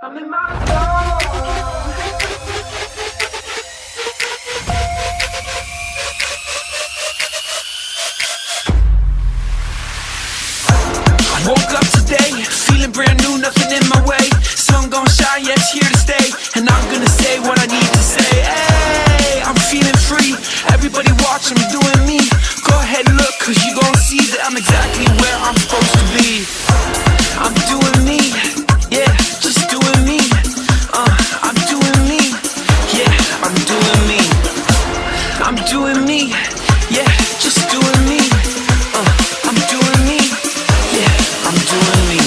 I'm in my zone. I woke up today, feeling brand new, nothing in my way. Sun gon' shine, yeah, it's here to stay. And I'm gonna say what I need to say. Hey, I'm feeling free. Everybody watch, I'm doing me. Go ahead and look, cause you gon' see that I'm exactly where I'm supposed to be. I'm doing me, yeah, just doing me. I'm doing me, yeah, I'm doing me. I'm doing me, yeah, just doing me. I'm doing me, yeah, I'm doing me.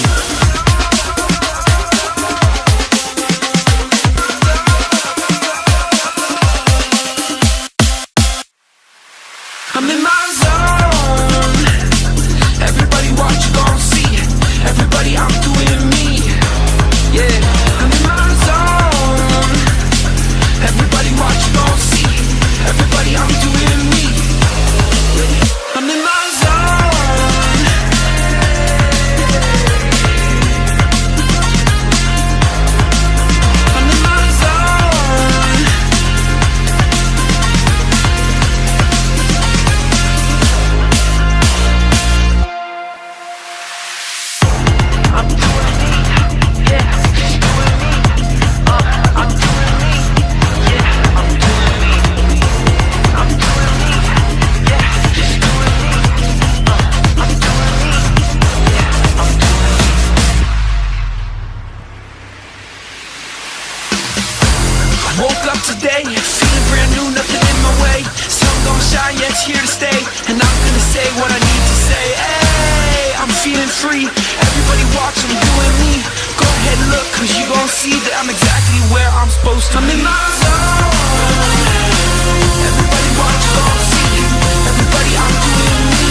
I'm in my zone. Everybody watch, you gon' see. Everybody, I'm doing me. Yeah, I'm in my zone. Everybody watch, you gon' see. Everybody, I'm doing me. I'm in my zone. I'm in my zone. I'm doing me, yeah, just doing me. I'm doing me, yeah, I'm doing me. I'm doing me, yeah, just doing me. I'm doing me, yeah, I'm doing me. I woke up today, feeling brand new, nothing in my way. Sun gon' shine, yeah, it's here to stay. And I'm gonna say what I need to say. Hey, I'm feeling free. Everybody watch, I'm doing me. Go ahead and look, cause you gon' see that I'm exactly where I'm supposed to be. I'm in my zone. Everybody watch, you gon' see. Everybody, I'm doing me.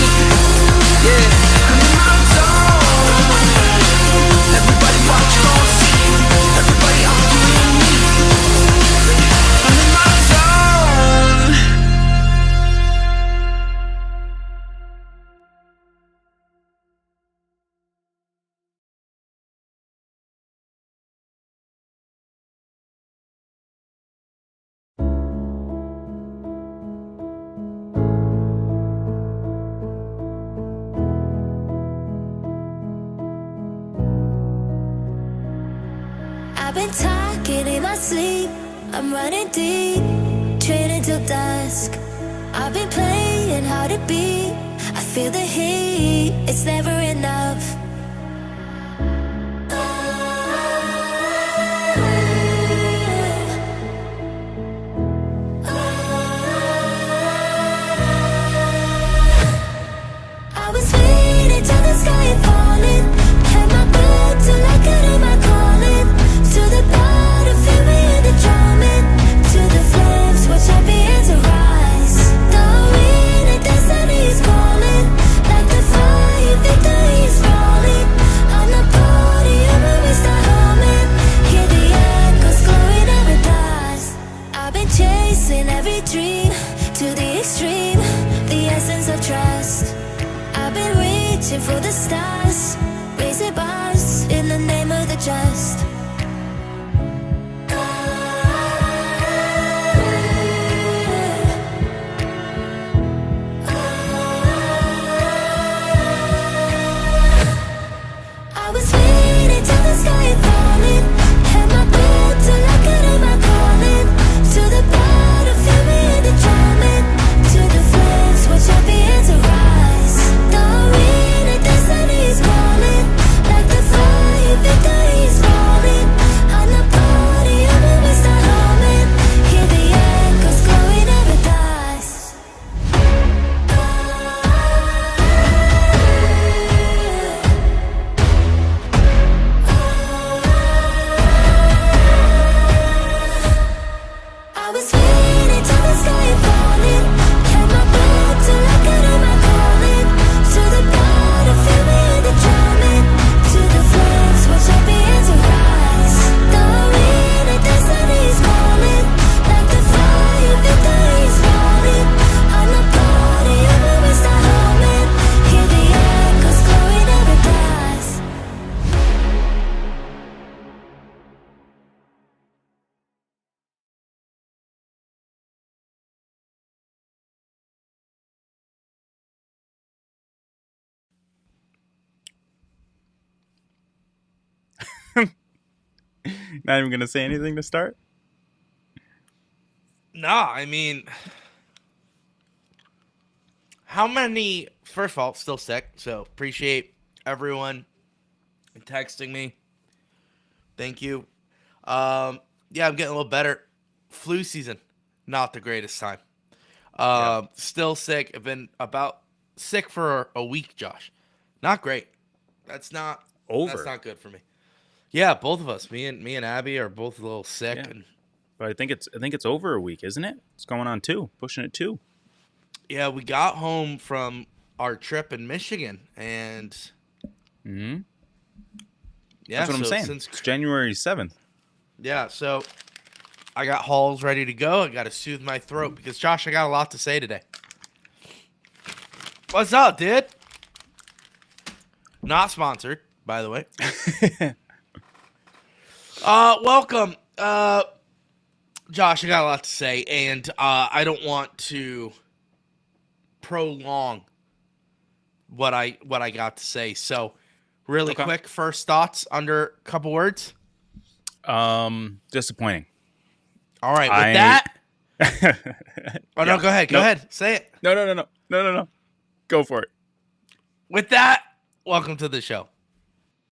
Yeah, I'm in my zone. Everybody watch, you gon' see. Everybody, I'm doing me. I'm in my zone. I've been talking in my sleep. I'm running deep, training till dusk. I've been playing hard to beat. I feel the heat, it's never enough. I was waiting till the sky had fallen. Had my back till I could hear my calling. To the bottom, feel me in the drumming. To the flames, watch champions arise. The wind and destiny is calling. Like the fire, victory is falling. On the podium, when we start humming. Hear the echoes glowing, never dies. I've been chasing every dream to the extreme. The essence of trust. I've been reaching for the stars, raising bars in the name of the just. I was waiting till the sky had fallen. Had my back till I could hear my calling. To the bottom, feel me in the drumming. To the flames, watch champions arise. The wind and destiny is calling. Like the fire, victory is falling. On the podium, when we start humming. Hear the echoes glowing, never dies. Not even gonna say anything to start. Nah, I mean, how many? First of all, still sick, so appreciate everyone texting me. Thank you. Yeah, I'm getting a little better. Flu season, not the greatest time. Still sick. I've been about sick for a week, Josh. Not great. That's not good for me. Yeah, both of us, me and Abby, are both a little sick. Yeah. And But I think it's over a week, isn't it? It's going on 2, pushing it 2. yeah, we got home from our trip in Michigan, and Mm-hmm. yeah, That's what I'm saying. It's January 7th. Yeah, so I got Halls ready to go. I got to soothe my throat because, Josh, I got a lot to say today. What's up, dude? Not sponsored, by the way. Welcome. Josh, I got a lot to say, and I don't want to prolong what I got to say. So, really quick, first thoughts under a couple words. Disappointing. All right, with that. Oh, no, go ahead. Go Nope. ahead. Say it. No. Go for it. With that, welcome to the show.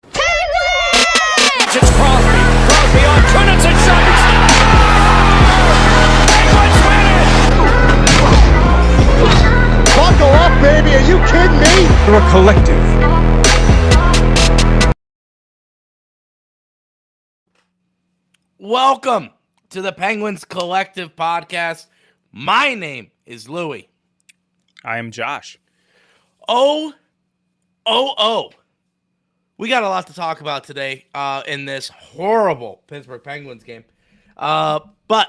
It's Crosby. Crosby on Trinity shot. Penguins win it. Buckle up, baby. Are you kidding me? We're a collective. Welcome to the Penguins Collective Podcast. My name is Louie. I am Josh. Oh. We got a lot to talk about today in this horrible Pittsburgh Penguins game. But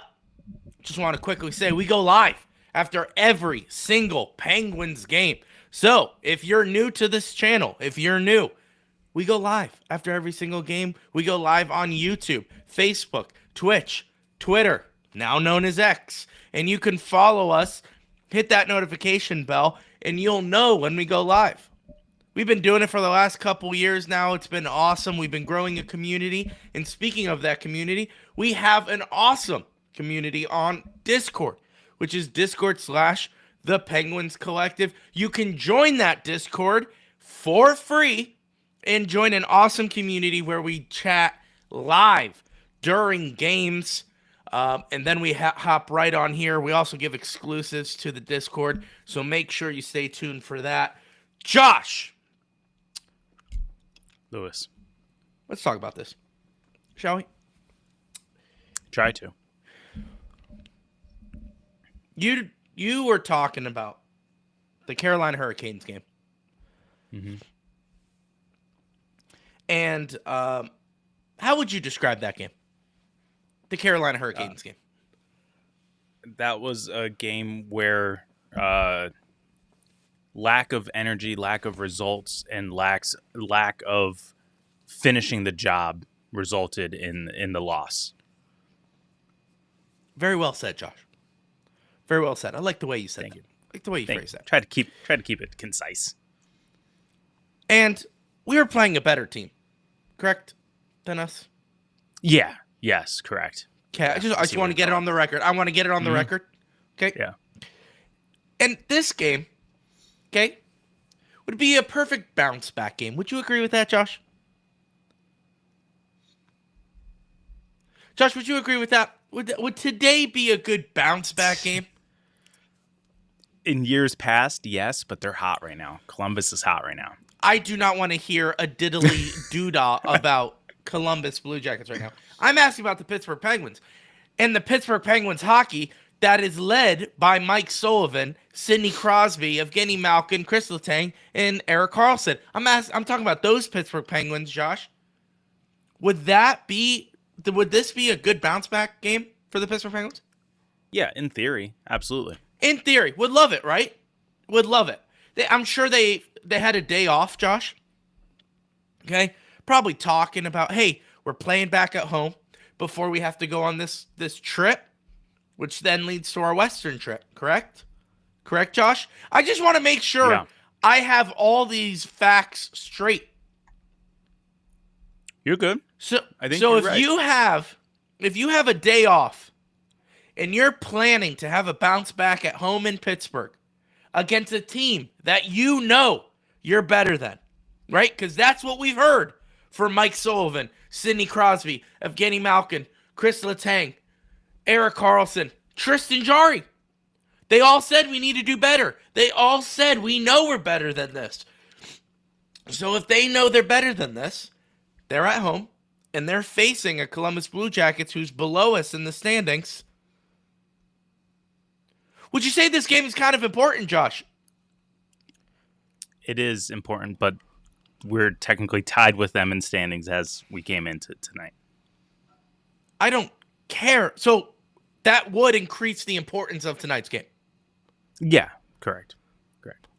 just want to quickly say we go live after every single Penguins game. So if you're new to this channel, we go live after every single game. We go live on YouTube, Facebook, Twitch, Twitter, now known as X. And you can follow us, hit that notification bell, and you'll know when we go live. We've been doing it for the last couple years now. It's been awesome. We've been growing a community. And speaking of that community, we have an awesome community on Discord, which is Discord/The Penguins Collective. You can join that Discord for free and join an awesome community where we chat live during games. And then we hop right on here. We also give exclusives to the Discord, so make sure you stay tuned for that. Josh! Lewis. Let's talk about this, shall we? Try to. You were talking about the Carolina Hurricanes game. Mm-hmm. And how would you describe that game? The Carolina Hurricanes game. That was a game where lack of energy, lack of results, and lack of finishing the job resulted in the loss. Very well said, Josh. Very well said. I like the way you said Thank that. you. I like the way you phrased that. Try to keep it concise. And we were playing a better team, correct, than us? Yeah. Yes. Correct. Okay. I just want to get it on the record. I want to get it on the record. Okay. Yeah. And this game, okay, would be a perfect bounce back game. Would you agree with that, Josh? Josh, would you agree with that? Would today be a good bounce back game? In years past, yes, but they're hot right now. Columbus is hot right now. I do not want to hear a diddly doodah about Columbus Blue Jackets right now. I'm asking about the Pittsburgh Penguins. And the Pittsburgh Penguins hockey that is led by Mike Sullivan, Sidney Crosby, Evgeny Malkin, Chris Letang, and Erik Karlsson. I'm talking about those Pittsburgh Penguins, Josh. Would this be a good bounce back game for the Pittsburgh Penguins? Yeah, in theory, absolutely. In theory. Would love it, right? Would love it. I'm sure they had a day off, Josh. Okay? Probably talking about, hey, we're playing back at home before we have to go on this trip, which then leads to our Western trip, correct? Correct, Josh? I just want to make sure I have all these facts straight. You're good. So, I think so you're if right. you have a day off and you're planning to have a bounce back at home in Pittsburgh against a team that you know you're better than, right? Because that's what we've heard from Mike Sullivan, Sidney Crosby, Evgeny Malkin, Chris Letang, Eric Carlson, Tristan Jarry. They all said we need to do better. They all said we know we're better than this. So if they know they're better than this, they're at home and they're facing a Columbus Blue Jackets who's below us in the standings. Would you say this game is kind of important, Josh? It is important, but we're technically tied with them in standings as we came into tonight. I don't care. So that would increase the importance of tonight's game. Yeah, correct.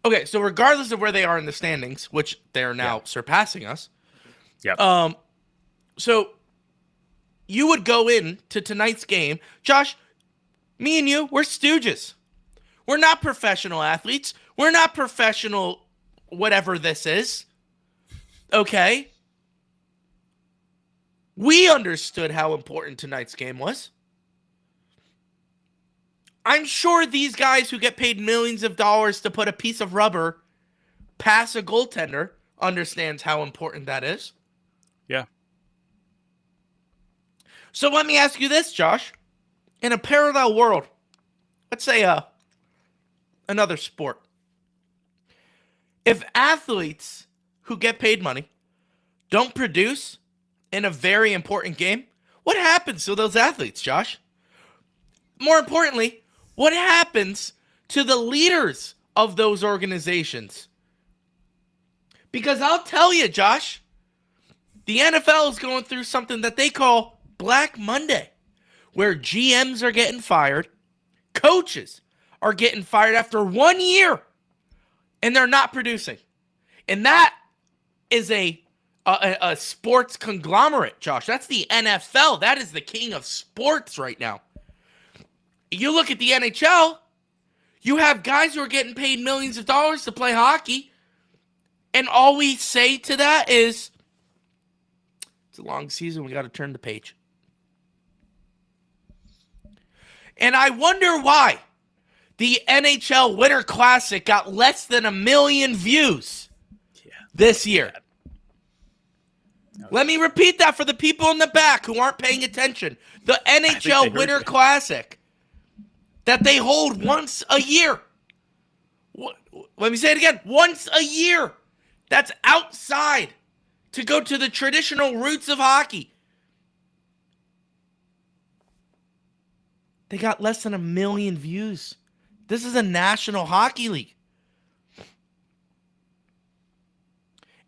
Okay, so regardless of where they are in the standings, which they're now surpassing us, Yep. so you would go into tonight's game. Josh, me and you, we're stooges. We're not professional athletes. We're not professional whatever this is. Okay? We understood how important tonight's game was. I'm sure these guys who get paid millions of dollars to put a piece of rubber past a goaltender understands how important that is. Yeah. So let me ask you this, Josh. In a parallel world, let's say another sport. If athletes who get paid money don't produce in a very important game, what happens to those athletes, Josh? More importantly, what happens to the leaders of those organizations? Because I'll tell you, Josh, the NFL is going through something that they call Black Monday, where GMs are getting fired, coaches are getting fired after 1 year, and they're not producing. And that is a sports conglomerate, Josh. That's the NFL. That is the king of sports right now. You look at the NHL, you have guys who are getting paid millions of dollars to play hockey, and all we say to that is, it's a long season, we got to turn the page. And I wonder why the NHL Winter Classic got less than 1 million views this year. Let me repeat that for the people in the back who aren't paying attention. The NHL Winter Classic that they hold once a year. Let me say it again. Once a year. That's outside to go to the traditional roots of hockey. They got less than 1 million views. This is a National Hockey League.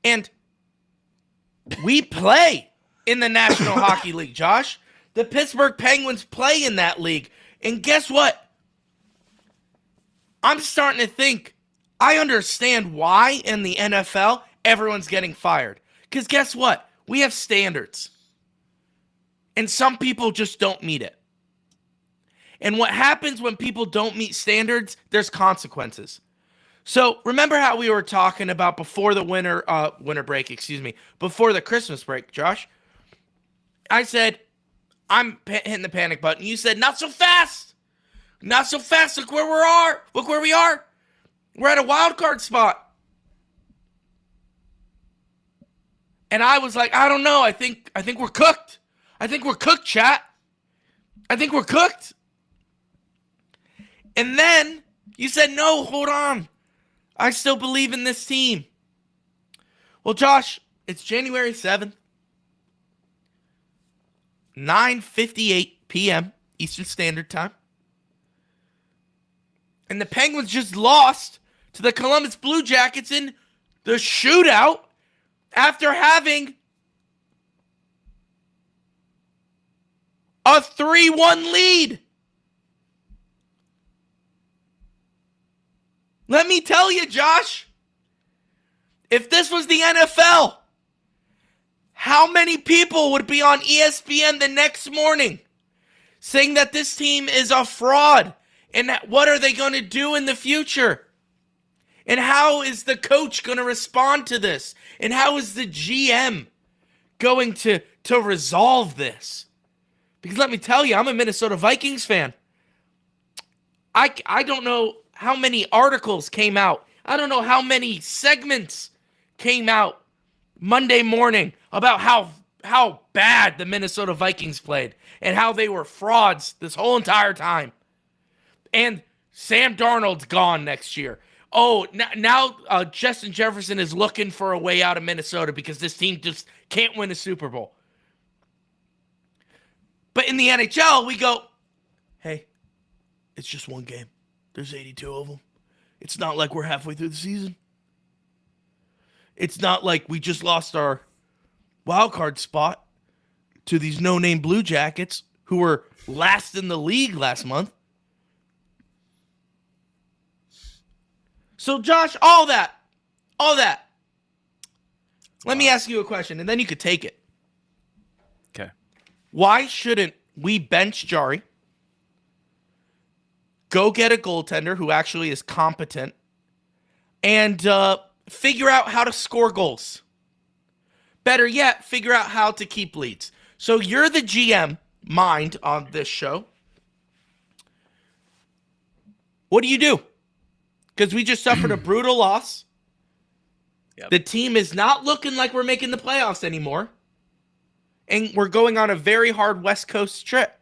And we play in the National Hockey League, Josh. The Pittsburgh Penguins play in that league. And guess what? I'm starting to think I understand why in the NFL everyone's getting fired. Because guess what? We have standards. And some people just don't meet it. And what happens when people don't meet standards, there's consequences. So remember how we were talking about before the winter break, before the Christmas break, Josh? I said, I'm hitting the panic button. You said, not so fast. Not so fast. Look where we are. Look where we are. We're at a wild card spot. And I was like, I don't know. I think we're cooked. I think we're cooked, chat. I think we're cooked. And then you said, no, hold on. I still believe in this team. Well, Josh, it's January 7th, 9:58 p.m. Eastern Standard Time. And the Penguins just lost to the Columbus Blue Jackets in the shootout after having a 3-1 lead. Let me tell you, Josh, if this was the NFL, how many people would be on ESPN the next morning saying that this team is a fraud and that what are they going to do in the future? And how is the coach going to respond to this? And how is the GM going to to resolve this. Because let me tell you, I'm a Minnesota Vikings fan. I don't know how many articles came out. I don't know how many segments came out Monday morning about how bad the Minnesota Vikings played and how they were frauds this whole entire time. And Sam Darnold's gone next year. Oh, now Justin Jefferson is looking for a way out of Minnesota because this team just can't win a Super Bowl. But in the NHL, we go, hey, it's just one game. There's 82 of them. It's not like we're halfway through the season. It's not like we just lost our wild card spot to these no-name Blue Jackets who were last in the league last month. So, Josh, all that. Let me ask you a question, and then you could take it. Okay. Why shouldn't we bench Jari, go get a goaltender who actually is competent, and figure out how to score goals? Better yet, figure out how to keep leads. So you're the GM mind on this show. What do? Because we just suffered a brutal loss. Yep. The team is not looking like we're making the playoffs anymore. And we're going on a very hard West Coast trip.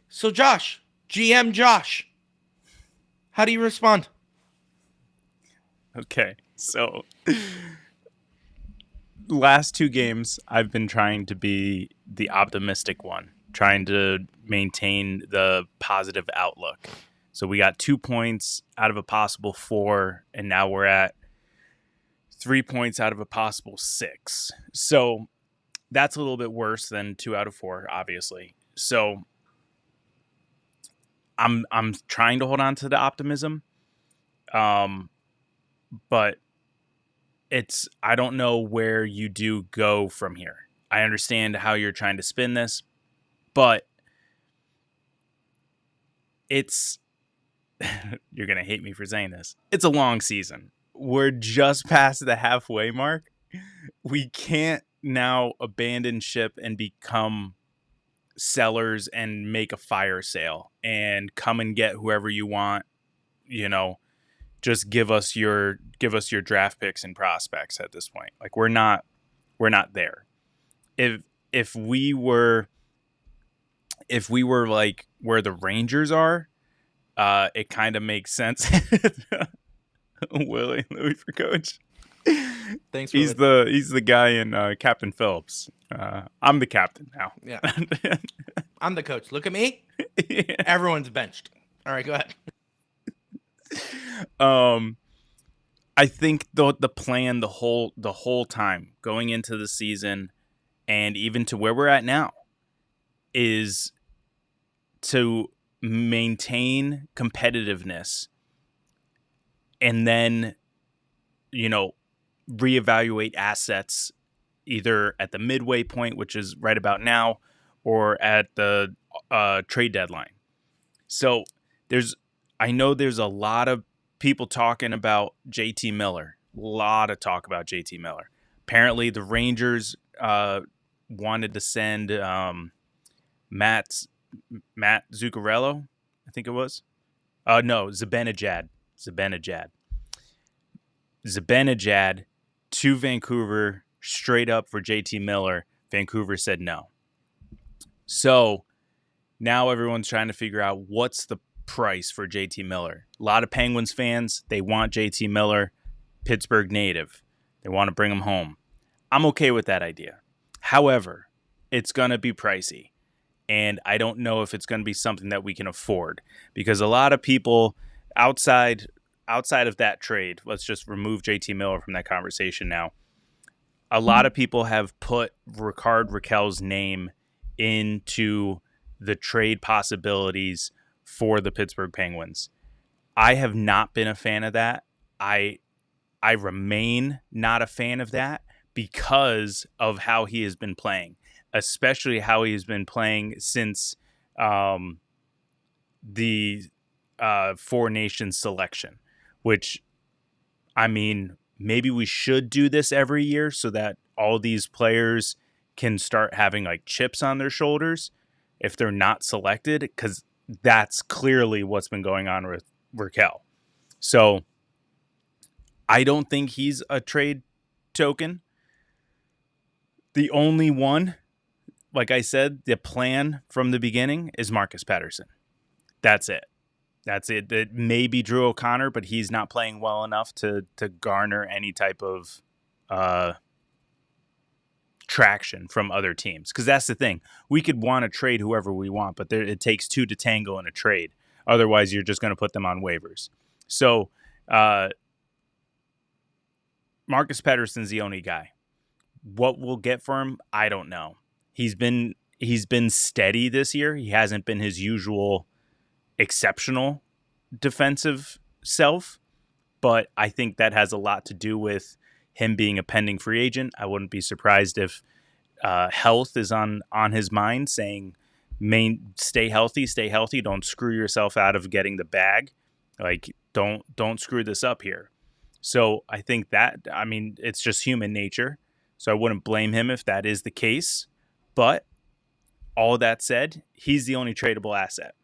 So Josh, GM Josh, how do you respond? Okay, so last two games, I've been trying to be the optimistic one, trying to maintain the positive outlook. So we got 2 points out of a possible 4, and now we're at 3 points out of a possible 6. So that's a little bit worse than 2 out of 4, obviously. So I'm trying to hold on to the optimism, but I don't know where you do go from here. I understand how you're trying to spin this, but it's you're going to hate me for saying this. It's a long season. We're just past the halfway mark. We can't now abandon ship and become sellers and make a fire sale and come and get whoever you want. Just give us your draft picks and prospects at this point. Like we're not there. If we were like where the Rangers are, it kind of makes sense. Louie for coach. Thanks. He's the guy in Captain Phillips. I'm the captain now. Yeah. I'm the coach. Look at me. Yeah. Everyone's benched. All right, go ahead. I think the plan the whole time going into the season and even to where we're at now is to maintain competitiveness and then reevaluate assets either at the midway point, which is right about now, or at the trade deadline. So I know there's a lot of people talking about JT Miller. A lot of talk about JT Miller. Apparently, the Rangers wanted to send Matt Zuccarello, I think it was. No, Zibanejad to Vancouver straight up for JT Miller. Vancouver said no. So now everyone's trying to figure out what's the price for JT Miller. A lot of Penguins fans, they want JT Miller, Pittsburgh native. They want to bring him home. I'm okay with that idea. However, it's going to be pricey. And I don't know if it's going to be something that we can afford because a lot of people outside of that trade, let's just remove JT Miller from that conversation now. A lot of people have put Rickard Rakell's name into the trade possibilities for the Pittsburgh Penguins. I have not been a fan of that. I remain not a fan of that because of how he has been playing, especially how he has been playing since the Four Nations selection, which, I mean, maybe we should do this every year so that all these players can start having like chips on their shoulders if they're not selected, because that's clearly what's been going on with Raquel. So I don't think he's a trade token. The only one, like I said, the plan from the beginning is Marcus Patterson. That's it. It may be Drew O'Connor, but he's not playing well enough to garner any type of traction from other teams. Because that's the thing. We could want to trade whoever we want, but it takes two to tango in a trade. Otherwise, you're just going to put them on waivers. So Marcus Patterson's the only guy. What we'll get for him, I don't know. He's been steady this year. He hasn't been his usual exceptional defensive self, but I think that has a lot to do with him being a pending free agent. I wouldn't be surprised if health is on his mind, saying, stay healthy, don't screw yourself out of getting the bag. Like, don't screw this up here. So I think that, I mean, it's just human nature. So I wouldn't blame him if that is the case. But all that said, he's the only tradable asset.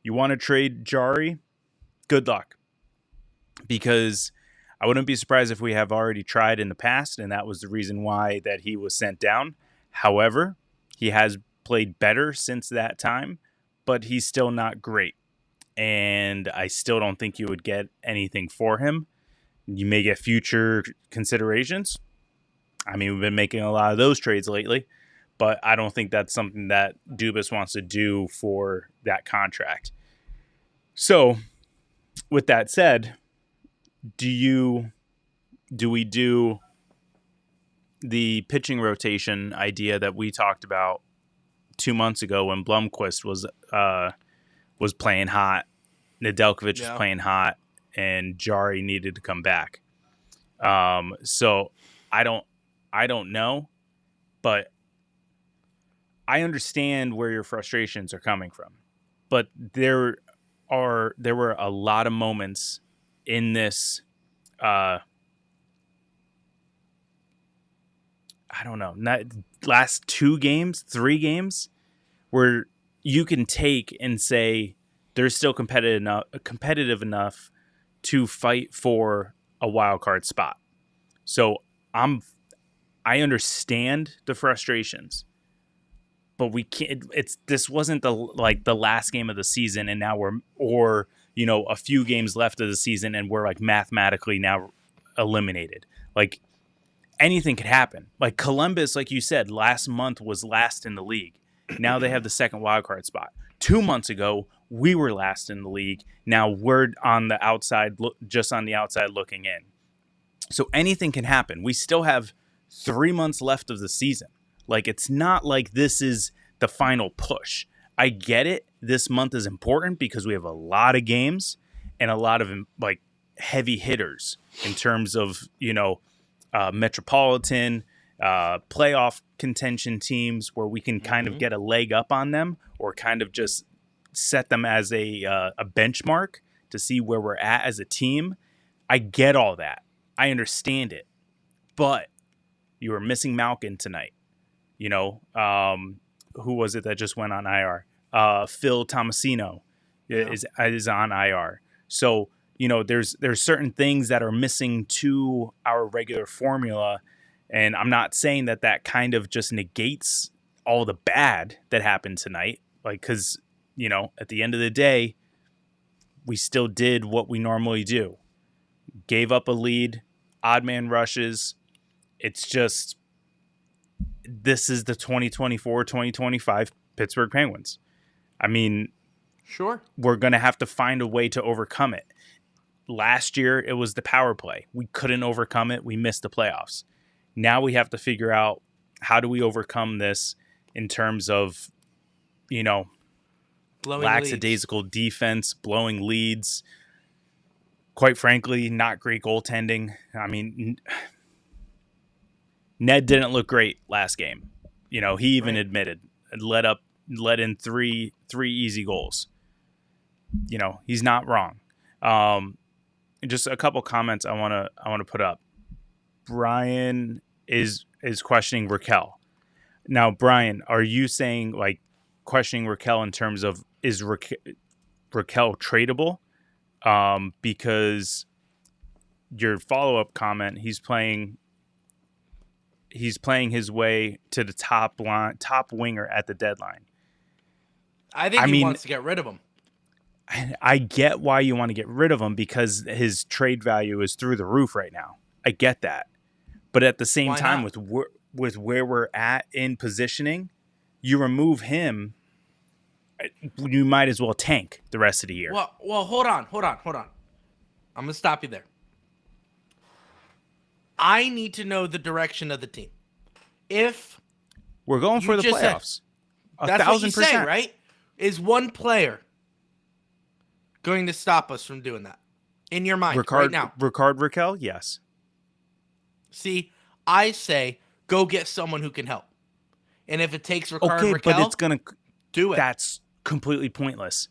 You want to trade Jari? Good luck. Because I wouldn't be surprised if we have already tried in the past, and that was the reason why that he was sent down. However, he has played better since that time, but he's still not great. And I still don't think you would get anything for him. You may get future considerations. I mean, we've been making a lot of those trades lately, but I don't think that's something that Dubas wants to do for that contract. So, with that said, do we do the pitching rotation idea that we talked about 2 months ago when Blomqvist was playing hot, Nedeljkovic was playing hot, and Jari needed to come back? So I don't know, but I understand where your frustrations are coming from. But there were a lot of moments in this last 3 games where you can take and say they're still competitive enough to fight for a wild card spot. So I understand the frustrations, but we can't. This wasn't the last game of the season, and now we're a few games left of the season, and we're like mathematically now eliminated. Like, anything could happen. Like Columbus, like you said, last month was last in the league. Now they have the second wild card spot. 2 months ago, we were last in the league. Now we're on the outside, just on the outside looking in. So anything can happen. We still have 3 months left of the season. Like, it's not like this is the final push. I get it. This month is important because we have a lot of games and a lot of like heavy hitters in terms of, metropolitan playoff contention teams where we can kind of get a leg up on them or kind of just set them as a benchmark to see where we're at as a team. I get all that. I understand it. But you were missing Malkin tonight. Who was it that just went on IR? Phil Tomasino is on IR. So, there's certain things that are missing to our regular formula. And I'm not saying that kind of just negates all the bad that happened tonight. Like, because, at the end of the day, we still did what we normally do. Gave up a lead, odd man rushes. It's just, this is the 2024-2025 Pittsburgh Penguins. I mean, sure, we're going to have to find a way to overcome it. Last year, it was the power play. We couldn't overcome it. We missed the playoffs. Now we have to figure out how do we overcome this in terms of, lackadaisical defense, blowing leads. Quite frankly, not great goaltending. I mean, Ned didn't look great last game. He even admitted let in three easy goals. He's not wrong. Just a couple comments I want to put up. Brian is questioning Raquel. Now, Brian, are you saying like questioning Raquel in terms of is Raquel tradable? Because your follow-up comment, he's playing his way to the top winger at the deadline. I think I he mean, wants to get rid of him. I get why you want to get rid of him because his trade value is through the roof right now. I get that. But at the same Why time, not? with where we're at in positioning, you remove him, you might as well tank the rest of the year. Well, hold on. I'm going to stop you there. I need to know the direction of the team. If We're going you for the just said- playoffs. that's what you 1,000%. say, right? Is one player going to stop us from doing that? In your mind, right now. Raquel, yes. See, I say go get someone who can help. And if it takes Ricard Okay, Raquel, but it's gonna do it. That's completely pointless.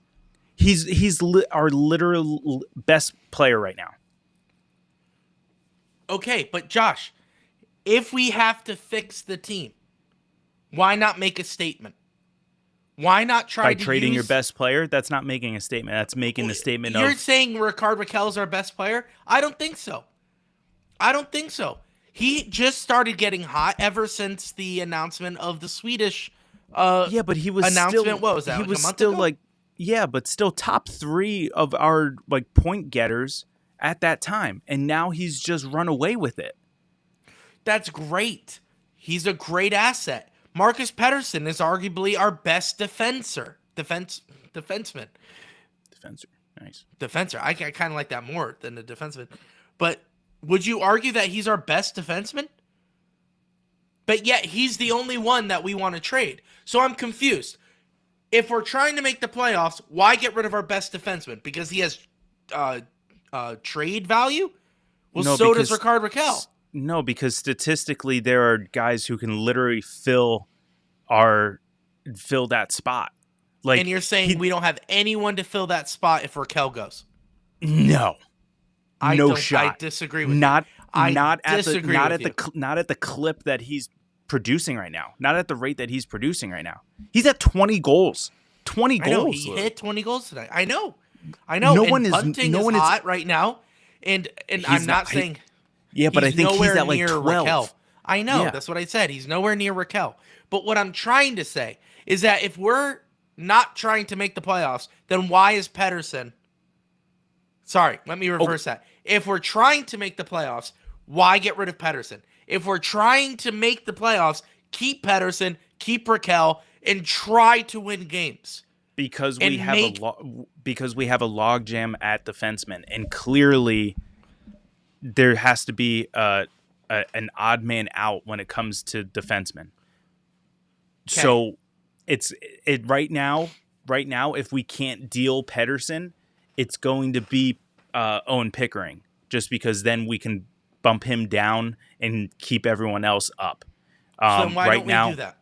He's our literal best player right now. Okay, but Josh, if we have to fix the team, why not make a statement? Why not try By to trading your use... best player, that's not making a statement. That's making the statement You're of saying Ricard Raquel is our best player? I don't think so. He just started getting hot ever since the announcement of the Swedish yeah, but he was announcement. still, What was that? He like was a month still ago? like, yeah, but still top 3 of our like point getters at that time, and now he's just run away with it. That's great. He's a great asset. Marcus Pettersson is arguably our best defenseman. Defensor, nice. Defensor. I kind of like that more than the defenseman. But would you argue that he's our best defenseman? But yet he's the only one that we want to trade. So I'm confused. If we're trying to make the playoffs, why get rid of our best defenseman? Because he has trade value? Well, No, so does because- Ricard Raquel. No, because statistically, there are guys who can literally fill that spot. Like, And you're saying we don't have anyone to fill that spot if Raquel goes? no, no shot. I disagree with not you. I not at disagree the not with at the not at the clip that he's producing right now. Not at the rate that he's producing right now. He's at 20 goals. 20 I know, goals. he Lou. hit 20 goals tonight. I know. No and one is- Bunting no is one is- hot right now. And He's I'm not not- saying Yeah, but I think he's nowhere at like near 12. Raquel. I know. Yeah. That's what I said. He's nowhere near Raquel. But what I'm trying to say is that if we're not trying to make the playoffs, then why is Pettersson... Sorry, let me reverse that. If we're trying to make the playoffs, why get rid of Pettersson? If we're trying to make the playoffs, keep Pettersson, keep Raquel, and try to win games. Because And we have a logjam at defenseman, and clearly there has to be an odd man out when it comes to defensemen. Okay. So it's right now. If we can't deal Pettersson, it's going to be Owen Pickering, just because then we can bump him down and keep everyone else up. So then why right don't we now, do that?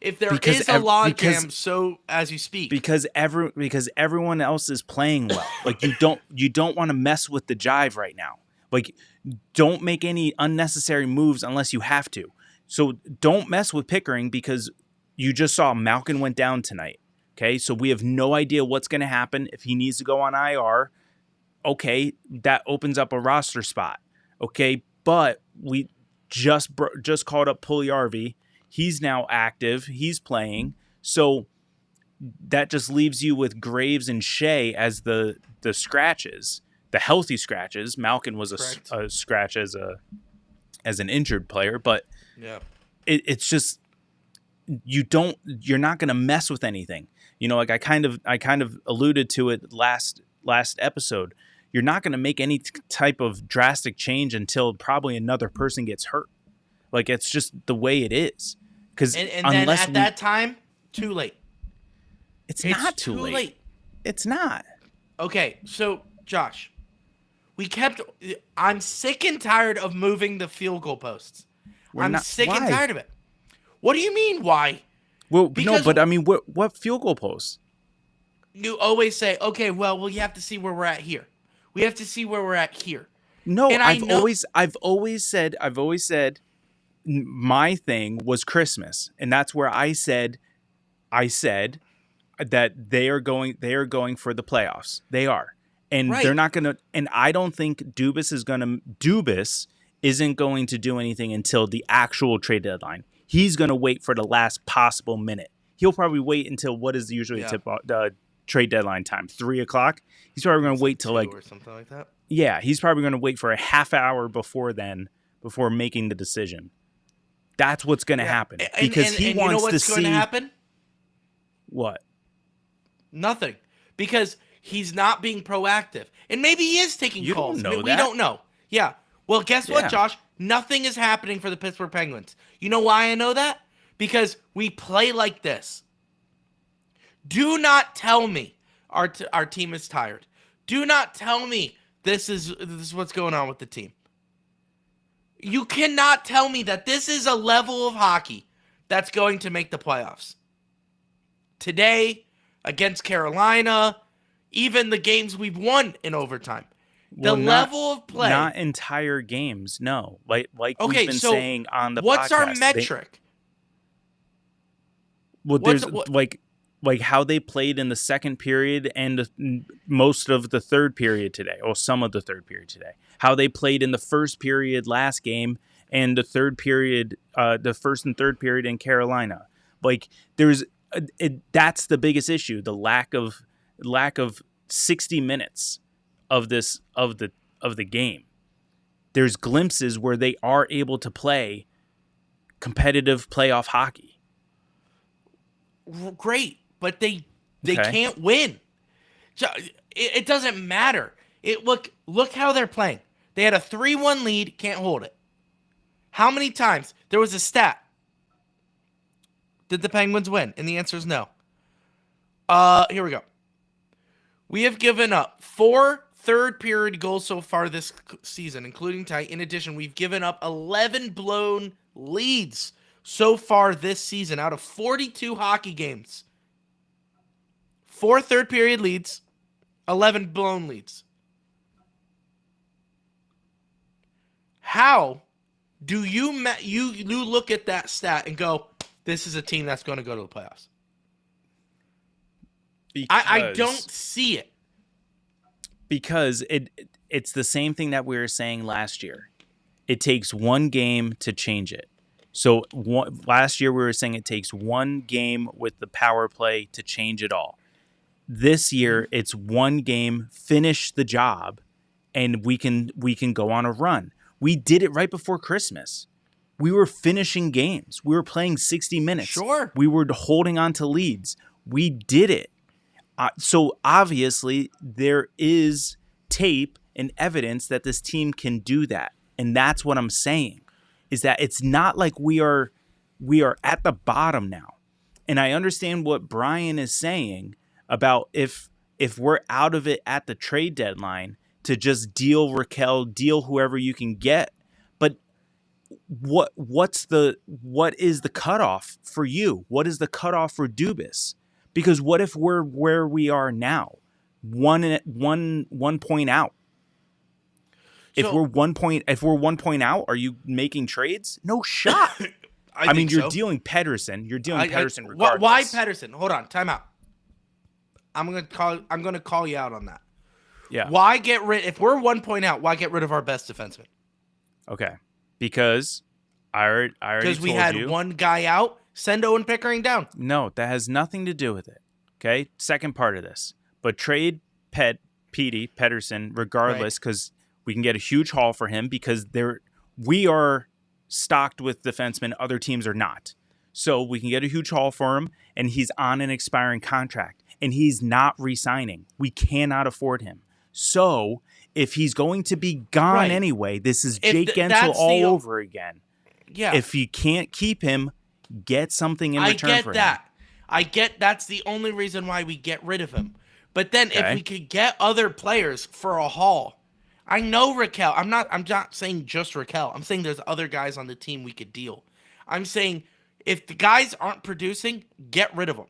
If there Because is a logjam, so as you speak, because everyone else is playing well. Like you don't want to mess with the jive right now. Like don't make any unnecessary moves unless you have to. So don't mess with Pickering because you just saw Malkin went down tonight. Okay, so we have no idea what's going to happen if he needs to go on IR. Okay, that opens up a roster spot. Okay, but we just called up Puljujärvi. He's now active. He's playing. So that just leaves you with Graves and Shea as the scratches, the healthy scratches. Malkin was a scratch as an injured player, but yeah, it's just you're not going to mess with anything. You know, like I kind of alluded to it last episode. You're not going to make any type of drastic change until probably another person gets hurt. Like it's just the way it is. Because and then at that time, too late. It's not too late. It's not. Okay, so Josh, I'm sick and tired of moving the field goal posts. I'm sick and tired of it. What do you mean, why? Well, Because- no, but I mean, what field goal posts? You always say, okay, well, you have to see where we're at here. We have to see where we're at here. No, And I've always said my thing was Christmas, and that's where I said that they are going for the playoffs. They are. And Right. they're not going to, and I don't think Dubas isn't going to do anything until the actual trade deadline. He's going to wait for the last possible minute. He'll probably wait until what is usually the trade deadline time, 3:00. He's probably going to wait till or something like that. Yeah, he's probably going to wait for a half hour before making the decision. That's what's going to happen because he wants you know what's to see going to happen. What? Nothing, because he's not being proactive, and maybe he is taking You calls. don't know We that. don't know. Yeah. Well, guess what, Yeah. Josh? Nothing is happening for the Pittsburgh Penguins. You know why I know that? Because we play like this. Do not tell me our team is tired. Do not tell me this is what's going on with the team. You cannot tell me that this is a level of hockey that's going to make the playoffs. Today, against Carolina, even the games we've won in overtime. Well, level of play. Not entire games, no. Like Okay, we've been so saying on the what's podcast. our metric? There's like how they played in the second period and most of the third period today, or some of the third period today. How they played in the first period last game and the third period, the first and third period in Carolina. Like that's the biggest issue: the lack of 60 minutes of the game. There's glimpses where they are able to play competitive playoff hockey. Great, but they Okay. can't win. It doesn't matter. Look how they're playing. They had a 3-1 lead, can't hold it. How many times? There was a stat. Did the Penguins win? And the answer is no. Here we go. We have given up 4 third-period goals so far this season, including tie. In addition, we've given up 11 blown leads so far this season out of 42 hockey games. 4 third-period leads, 11 blown leads. How do you look at that stat and go, this is a team that's going to go to the playoffs? I don't see it. Because it's the same thing that we were saying last year. It takes one game to change it. So last year we were saying it takes one game with the power play to change it all. This year it's one game, finish the job, and we can go on a run. We did it right before Christmas. We were finishing games. We were playing 60 minutes. Sure. We were holding on to leads. We did it. So obviously there is tape and evidence that this team can do that. And that's what I'm saying, is that it's not like we are at the bottom now. And I understand what Brian is saying about if we're out of it at the trade deadline to just deal Raquel, deal whoever you can get. But what is the cutoff for you? What is the cutoff for Dubas? Because what if we're where we are now, one point out? If we're 1 point out, are you making trades? No shot. I mean, you're dealing Pedersen. You're dealing Pedersen regardless. Why Pedersen? Hold on, time out. I'm gonna call you out on that. Yeah. Why get rid? If we're 1 point out, why get rid of our best defenseman? Okay. Because I already Because we told had you. one guy out. Send Owen Pickering down. No, that has nothing to do with it. Okay. Second part of this, but trade Pedersen regardless, because we can get a huge haul for him because we are stocked with defensemen. Other teams are not. So we can get a huge haul for him, and he's on an expiring contract, and he's not re-signing. We cannot afford him. So if he's going to be gone anyway, this is Jake Gensel all over again. Yeah. If you can't keep him, get something in return for him. I get that's the only reason why we get rid of him. But then if we could get other players for a haul, I know Raquel. I'm not saying just Raquel. I'm saying there's other guys on the team we could deal. I'm saying if the guys aren't producing, get rid of them.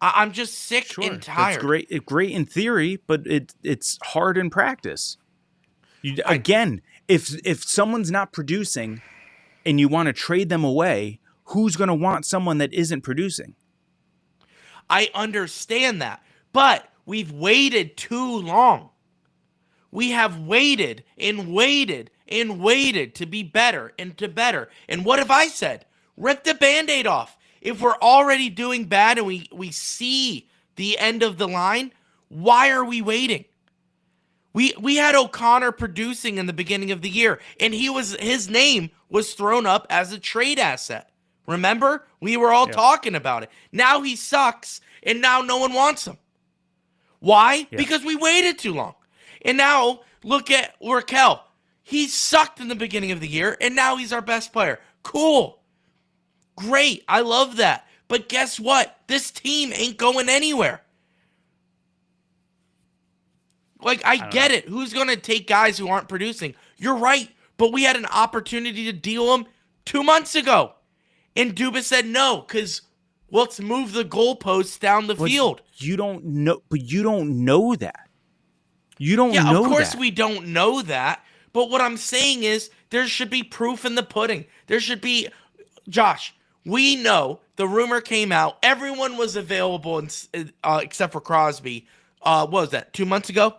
I'm just sick and tired. That's great in theory, but it's hard in practice. Again, if someone's not producing, and you want to trade them away, who's going to want someone that isn't producing? I understand that, but we've waited too long. We have waited and waited and waited to be better and to better. And what have I said? Rip the Band-Aid off. If we're already doing bad and we see the end of the line, why are we waiting? We had O'Connor producing in the beginning of the year, and his name was thrown up as a trade asset. Remember? We were all talking about it. Now he sucks, and now no one wants him. Why? Yeah. Because we waited too long. And now look at Raquel. He sucked in the beginning of the year, and now he's our best player. Cool. Great. I love that. But guess what? This team ain't going anywhere. Like, I get it. Who's going to take guys who aren't producing? You're right. But we had an opportunity to deal them 2 months ago. And Dubas said no, because let's move the goalposts down the field. You don't know, but you don't know that. You don't know that. Yeah, of course we don't know that. But what I'm saying is there should be proof in the pudding. There should be, Josh, we know the rumor came out. Everyone was available except for Crosby. What was that, 2 months ago?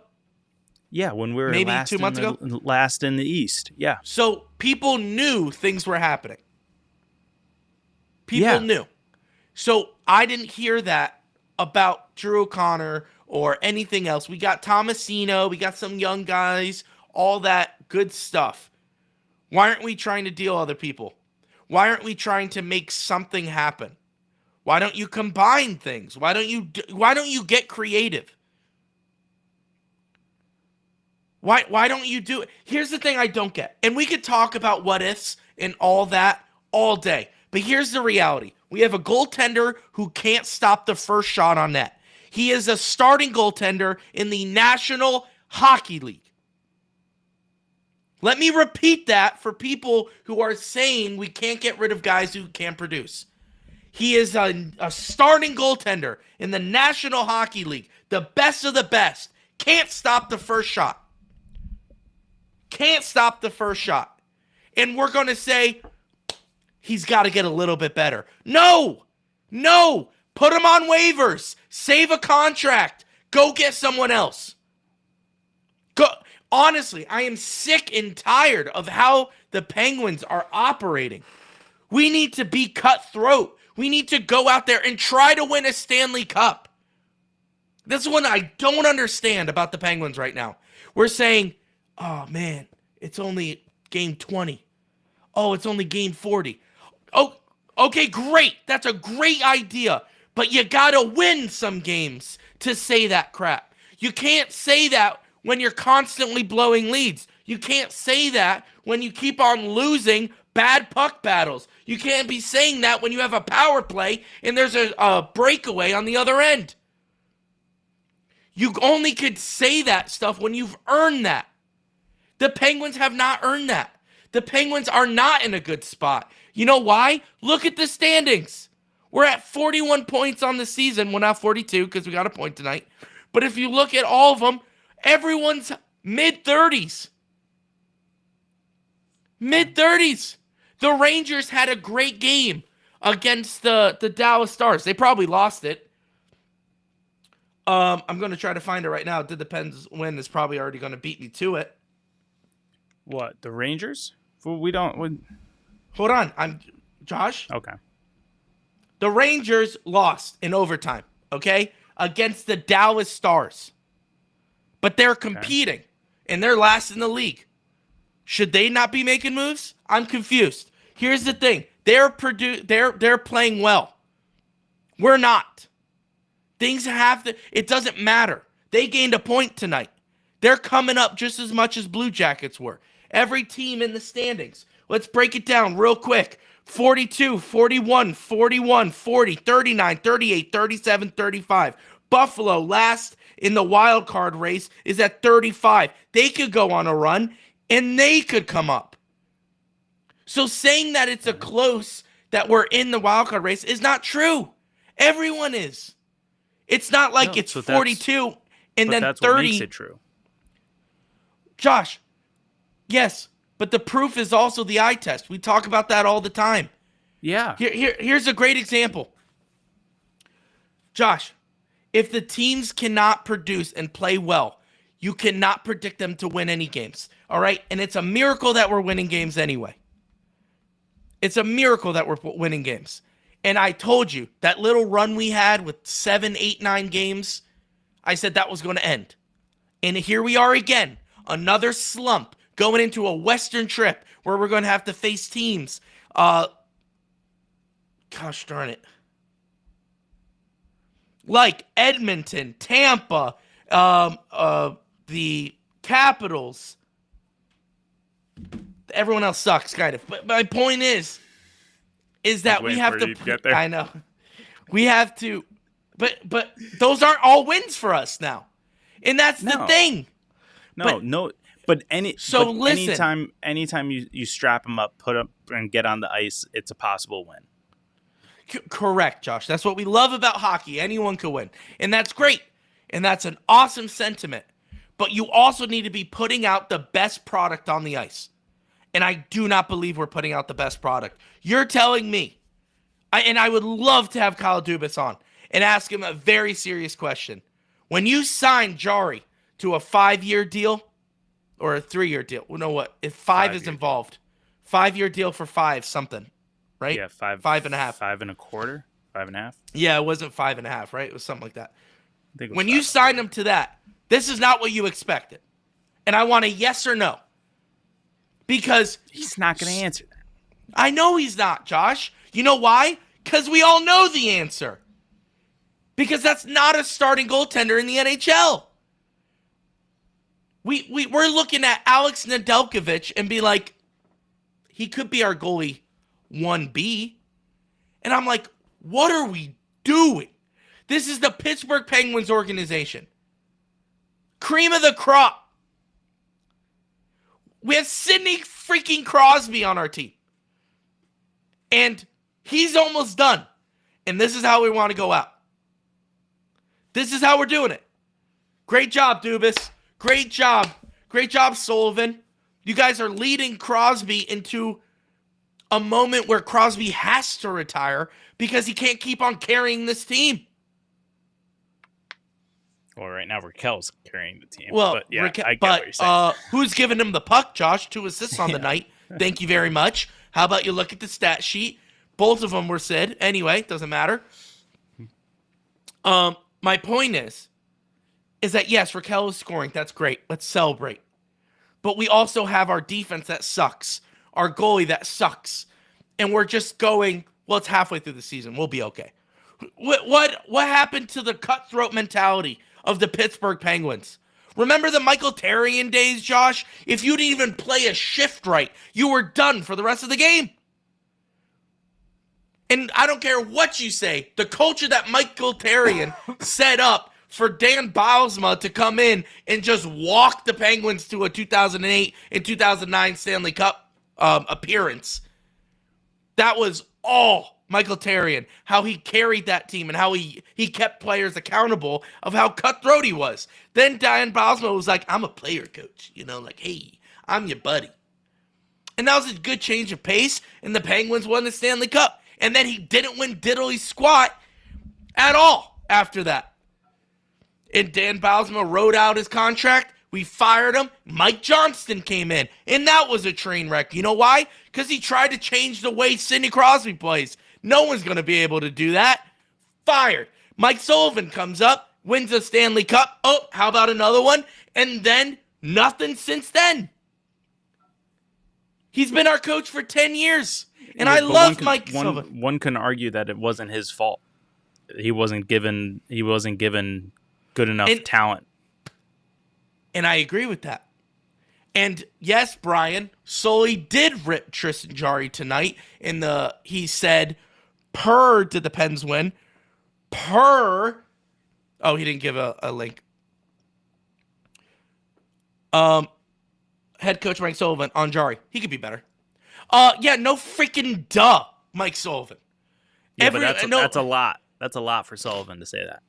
Yeah, when we were Maybe last 2 months ago? Last in the East. Yeah. So people knew things were happening. People knew. So I didn't hear that about Drew O'Connor or anything else. We got Tomasino. We got some young guys. All that good stuff. Why aren't we trying to deal other people? Why aren't we trying to make something happen? Why don't you combine things? Why don't you get creative? Why don't you do it? Here's the thing I don't get. And we could talk about what ifs and all that all day. But here's the reality. We have a goaltender who can't stop the first shot on net. He is a starting goaltender in the National Hockey League. Let me repeat that for people who are saying we can't get rid of guys who can't produce. He is a starting goaltender in the National Hockey League. The best of the best. Can't stop the first shot. Can't stop the first shot. And we're going to say, he's got to get a little bit better. No. Put him on waivers. Save a contract. Go get someone else. Go. Honestly, I am sick and tired of how the Penguins are operating. We need to be cutthroat. We need to go out there and try to win a Stanley Cup. This is what I don't understand about the Penguins right now. We're saying, oh man, it's only game 20. Oh, it's only game 40. Oh, okay, great. That's a great idea. But you gotta win some games to say that crap. You can't say that when you're constantly blowing leads. You can't say that when you keep on losing bad puck battles. You can't be saying that when you have a power play and there's a breakaway on the other end. You only could say that stuff when you've earned that. The Penguins have not earned that. The Penguins are not in a good spot. You know why? Look at the standings. We're at 41 points on the season. Well, not 42 because we got a point tonight. But if you look at all of them, everyone's mid-30s. Mid-30s. The Rangers had a great game against the Dallas Stars. They probably lost it. I'm going to try to find it right now. Did the Pens win is probably already going to beat me to it. What, the Rangers? We don't... Hold on. I'm Josh. Okay. The Rangers lost in overtime, okay, against the Dallas Stars. But they're competing, and they're last in the league. Should they not be making moves? I'm confused. Here's the thing. They're playing well. We're not. Things have to... It doesn't matter. They gained a point tonight. They're coming up just as much as Blue Jackets were. Every team in the standings. Let's break it down real quick. 42, 41, 41, 40, 39, 38, 37, 35. Buffalo, last in the wild card race, is at 35. They could go on a run, and they could come up. So saying that it's a close, that we're in the wild card race is not true. Everyone is. It's not like it's 42 and then that's 30. What makes it true. Josh, yes, But the proof is also the eye test. We talk about that all the time. Yeah. Here's a great example. Josh, if the teams cannot produce and play well, you cannot predict them to win any games. All right? And it's a miracle that we're winning games anyway. It's a miracle that we're winning games. And I told you, that little run we had with 7, 8, 9 games, I said that was going to end. And here we are again. Another slump going into a Western trip where we're going to have to face teams. Gosh darn it. Like Edmonton, Tampa, the Capitals. Everyone else sucks, kind of. But my point is that we have to. Get there. I know. We have to. But those aren't all wins for us now. And that's the thing. No. But listen. anytime you strap them up, put up and get on the ice, it's a possible win. Correct, Josh. That's what we love about hockey. Anyone can win. And that's great. And that's an awesome sentiment. But you also need to be putting out the best product on the ice. And I do not believe we're putting out the best product. You're telling me, and I would love to have Kyle Dubas on and ask him a very serious question. When you signed Jari to a 5-year deal or a 3-year deal, well, no, what? If 5 is involved, 5-year deal for 5 something, right? Yeah, 5.5. 5.25, 5.5. Yeah, it wasn't 5.5, right? It was something like that. I think it was When you signed him to that, this is not what you expected. And I want a yes or no. Because he's not going to answer that. I know he's not, Josh. You know why? Because we all know the answer. Because that's not a starting goaltender in the NHL. We're looking at Alex Nedeljkovic and be like, he could be our goalie 1B. And I'm like, what are we doing? This is the Pittsburgh Penguins organization. Cream of the crop. We have Sidney freaking Crosby on our team. And he's almost done. And this is how we want to go out. This is how we're doing it. Great job, Dubas. Great job. Great job, Sullivan. You guys are leading Crosby into a moment where Crosby has to retire because he can't keep on carrying this team. Well, right now Raquel's carrying the team. Well, but yeah, I get what you're saying. Who's giving him the puck, Josh? 2 assists on the night. Thank you very much. How about you look at the stat sheet? Both of them were Sid. Anyway, doesn't matter. My point is that yes, Raquel is scoring. That's great. Let's celebrate. But we also have our defense that sucks. Our goalie that sucks. And we're just going, well, it's halfway through the season. We'll be okay. What happened to the cutthroat mentality of the Pittsburgh Penguins? Remember the Michael Therrien days, Josh? If you didn't even play a shift right, you were done for the rest of the game. And I don't care what you say, the culture that Michael Therrien set up for Dan Bylsma to come in and just walk the Penguins to a 2008 and 2009 Stanley Cup appearance. That was all Michael Therrien, how he carried that team and how he kept players accountable of how cutthroat he was. Then Dan Bylsma was like, I'm a player coach, like, hey, I'm your buddy. And that was a good change of pace, and the Penguins won the Stanley Cup. And then he didn't win diddly squat at all after that. And Dan Bylsma wrote out his contract. We fired him. Mike Johnston came in. And that was a train wreck. You know why? Because he tried to change the way Sidney Crosby plays. No one's going to be able to do that. Fired. Mike Sullivan comes up, wins the Stanley Cup. Oh, how about another one? And then nothing since then. He's been our coach for 10 years. And I love Mike Sullivan. One can argue that it wasn't his fault. He wasn't given good enough talent. And I agree with that. And yes, Brian, Sully did rip Tristan Jarry tonight. He said, did the Pens win? Oh, he didn't give a link. Head coach Mike Sullivan on Jarry. He could be better. Yeah, no freaking duh, Mike Sullivan. Yeah, but that's a lot. That's a lot for Sullivan to say that.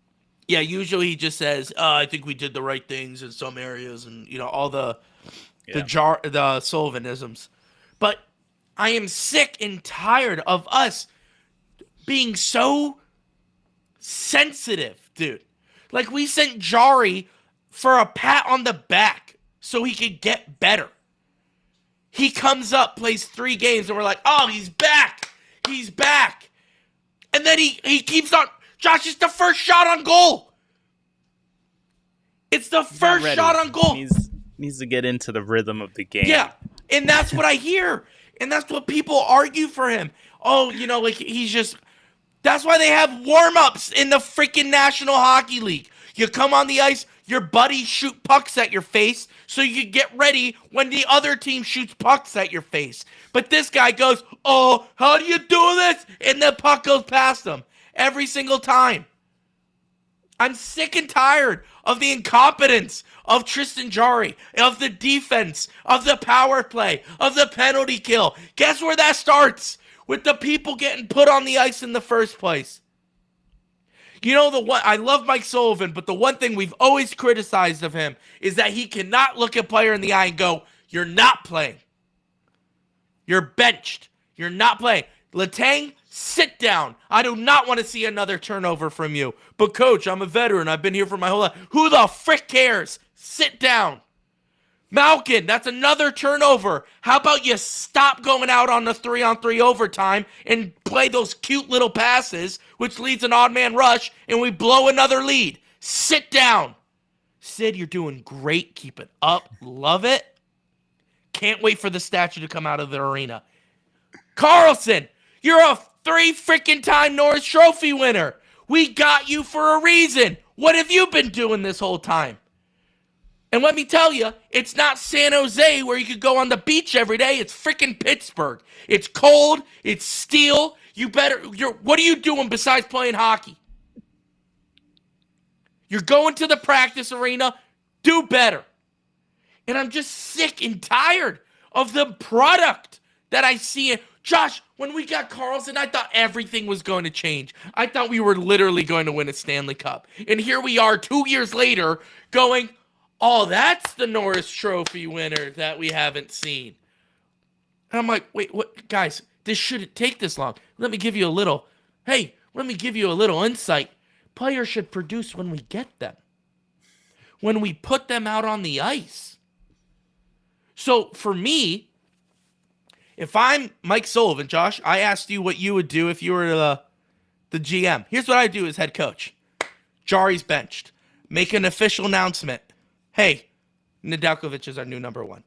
Yeah, usually he just says, I think we did the right things in some areas and, all the the Sullivanisms. But I am sick and tired of us being so sensitive, dude. Like, we sent Jari for a pat on the back so he could get better. He comes up, plays 3 games, and we're like, oh, he's back. He's back. And then he keeps on. Josh, it's the first shot on goal. It's the first shot on goal. Needs to get into the rhythm of the game. Yeah, and that's what I hear. And that's what people argue for him. Oh, like he's just... That's why they have warm-ups in the freaking National Hockey League. You come on the ice, your buddies shoot pucks at your face so you can get ready when the other team shoots pucks at your face. But this guy goes, oh, how do you do this? And the puck goes past him every single time. I'm sick and tired of the incompetence of Tristan Jarry, of the defense, of the power play, of the penalty kill. Guess where that starts? With the people getting put on the ice in the first place. I love Mike Sullivan, but the one thing we've always criticized of him is that he cannot look a player in the eye and go, you're not playing. You're benched. You're not playing. Letang, sit down. I do not want to see another turnover from you. But coach, I'm a veteran. I've been here for my whole life. Who the frick cares? Sit down. Malkin, that's another turnover. How about you stop going out on the 3-on-3 overtime and play those cute little passes, which leads an odd man rush, and we blow another lead. Sit down. Sid, you're doing great. Keep it up. Love it. Can't wait for the statue to come out of the arena. Carlson, you're a 3 freaking time Norris Trophy winner. We got you for a reason. What have you been doing this whole time? And let me tell you, it's not San Jose where you could go on the beach every day. It's freaking Pittsburgh. It's cold. It's steel. What are you doing besides playing hockey? You're going to the practice arena. Do better. And I'm just sick and tired of the product that I see. Josh, when we got Carlson, I thought everything was going to change. I thought we were literally going to win a Stanley Cup. And here we are 2 years later going, oh, that's the Norris Trophy winner that we haven't seen. And I'm like, wait, what? Guys, this shouldn't take this long. Let me give you a little insight. Players should produce when we get them. When we put them out on the ice. So for me, if I'm Mike Sullivan, Josh, I asked you what you would do if you were the GM. Here's what I do as head coach. Jari's benched. Make an official announcement. Hey, Nedeljkovic is our new number 1.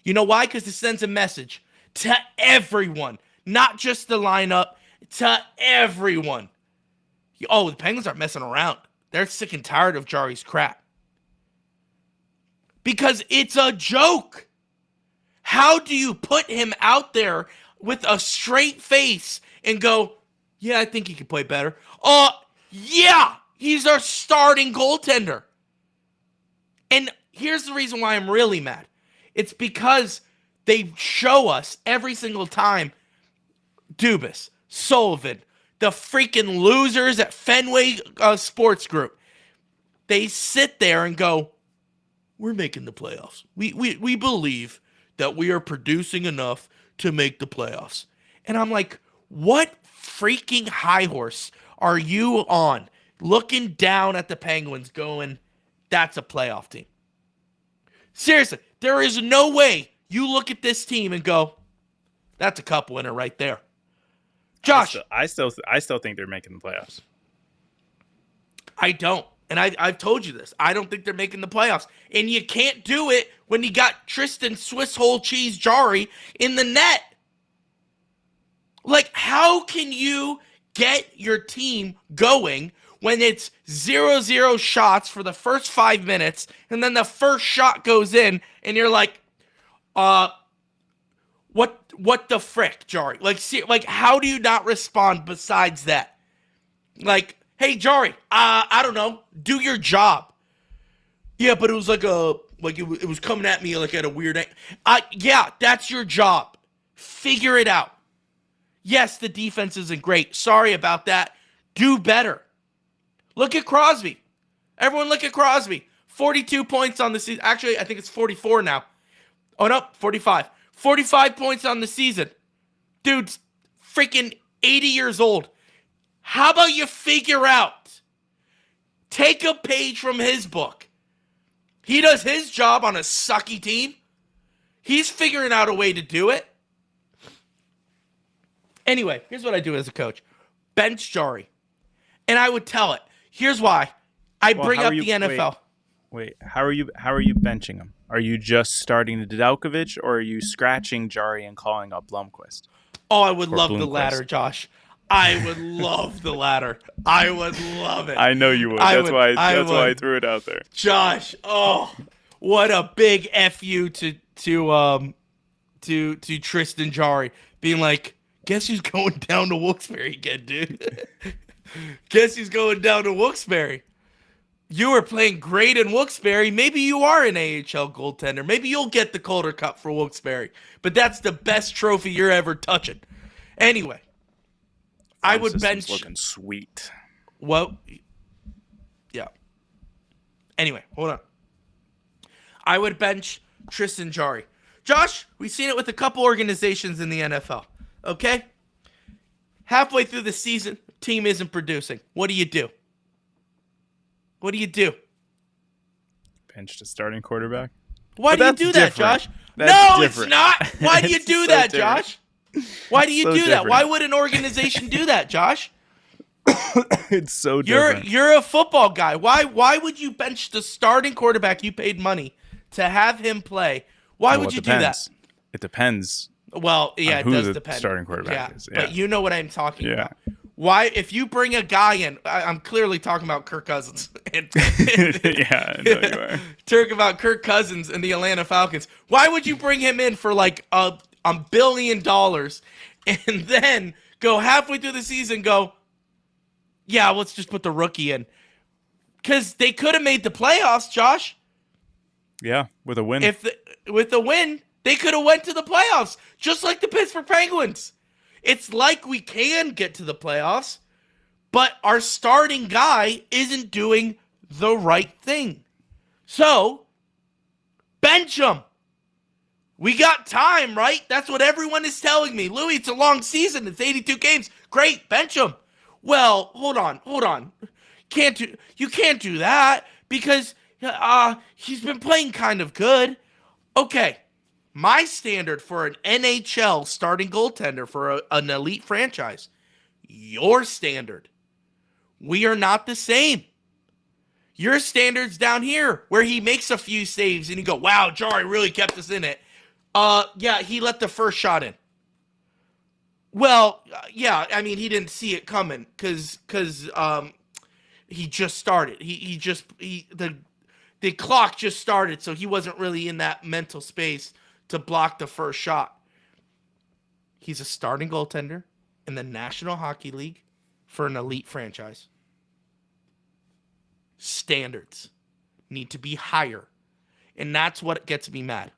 You know why? Because it sends a message to everyone, not just the lineup, to everyone. Oh, the Penguins aren't messing around. They're sick and tired of Jari's crap. Because it's a joke. How do you put him out there with a straight face and go, yeah, I think he could play better? Yeah, he's our starting goaltender. And here's the reason why I'm really mad. It's because they show us every single time Dubas, Sullivan, the freaking losers at Fenway Sports Group. They sit there and go, we're making the playoffs. We believe that we are producing enough to make the playoffs. And I'm like, what freaking high horse are you on? Looking down at the Penguins going, that's a playoff team. Seriously, there is no way you look at this team and go, that's a cup winner right there. Josh. I still think they're making the playoffs. I don't. And I've told you this. I don't think they're making the playoffs. And you can't do it when you got Tristan Swiss Hole Cheese Jarry in the net. Like, how can you get your team going when it's 0-0 shots for the first 5 minutes, and then the first shot goes in, and you're like, what the frick, Jarry? Like, how do you not respond besides that? Like, hey, Jarry, I don't know, do your job. Yeah, but it was it was coming at me like at a weird angle. Yeah, that's your job. Figure it out. Yes, the defense isn't great. Sorry about that. Do better. Look at Crosby. Everyone look at Crosby. 42 points on the season. Actually, I think it's 44 now. Oh, no, 45. 45 points on the season. Dude's freaking 80 years old. How about you figure out? Take a page from his book. He does his job on a sucky team. He's figuring out a way to do it. Anyway, here's what I do as a coach. Bench Jari. And I would tell it. Here's why. I bring up the NFL. Wait, how are you benching him? Are you just starting Nedeljkovic, or are you scratching Jari and calling up Blomqvist? Oh, I would Or love the Bloomquist. latter, Josh. I would love the latter. I would love it. I know you would. That's why I threw it out there. Josh, oh, what a big FU to Tristan Jari, being like, guess who's going down to Wilkes-Barre again, dude? Guess who's going down to Wilkes-Barre? You were playing great in Wilkes-Barre. Maybe you are an AHL goaltender. Maybe you'll get the Calder Cup for Wilkes-Barre. But that's the best trophy you're ever touching. Anyway, I would bench. Looking sweet. Well, yeah. Anyway, hold on. I would bench Tristan Jari. Josh, we've seen it with a couple organizations in the NFL. Okay? Halfway through the season, team isn't producing. What do you do? What do you do? Benched a starting quarterback. Why do you do that, Josh? That's No, different. it's not. Why do you do so that, different. Josh? Why do you So do that? different. Why would an organization do that, Josh? It's so different. You're a football guy. Why would you bench the starting quarterback you paid money to have him play? Why Well, would it you depends. do that? It depends. Well, yeah, on it who does the depend. starting quarterback is, yeah. But you know what I'm talking Yeah. about. Why, if you bring a guy in, I'm clearly talking about Kirk Cousins. Yeah, I know you are. Talking about Kirk Cousins and the Atlanta Falcons. Why would you bring him in for like $1 billion and then go halfway through the season go, yeah, let's just put the rookie in? Because they could have made the playoffs, Josh. Yeah, with a win. With the win, they could have went to the playoffs, just like the Pittsburgh Penguins. It's like we can get to the playoffs, but our starting guy isn't doing the right thing. So, bench him. We got time, right? That's what everyone is telling me. Louie, it's a long season. It's 82 games. Great, bench him. Well, hold on. You can't do that because he's been playing kind of good. Okay. My standard for an NHL starting goaltender for an elite franchise, your standard. We are not the same. Your standard's down here where he makes a few saves and you go, wow, Jari really kept us in it. Yeah, he let the first shot in. Well, yeah, I mean, he didn't see it coming because he just started. The clock just started, so he wasn't really in that mental space to block the first shot. He's a starting goaltender in the National Hockey League for an elite franchise. Standards need to be higher. And that's what gets me mad.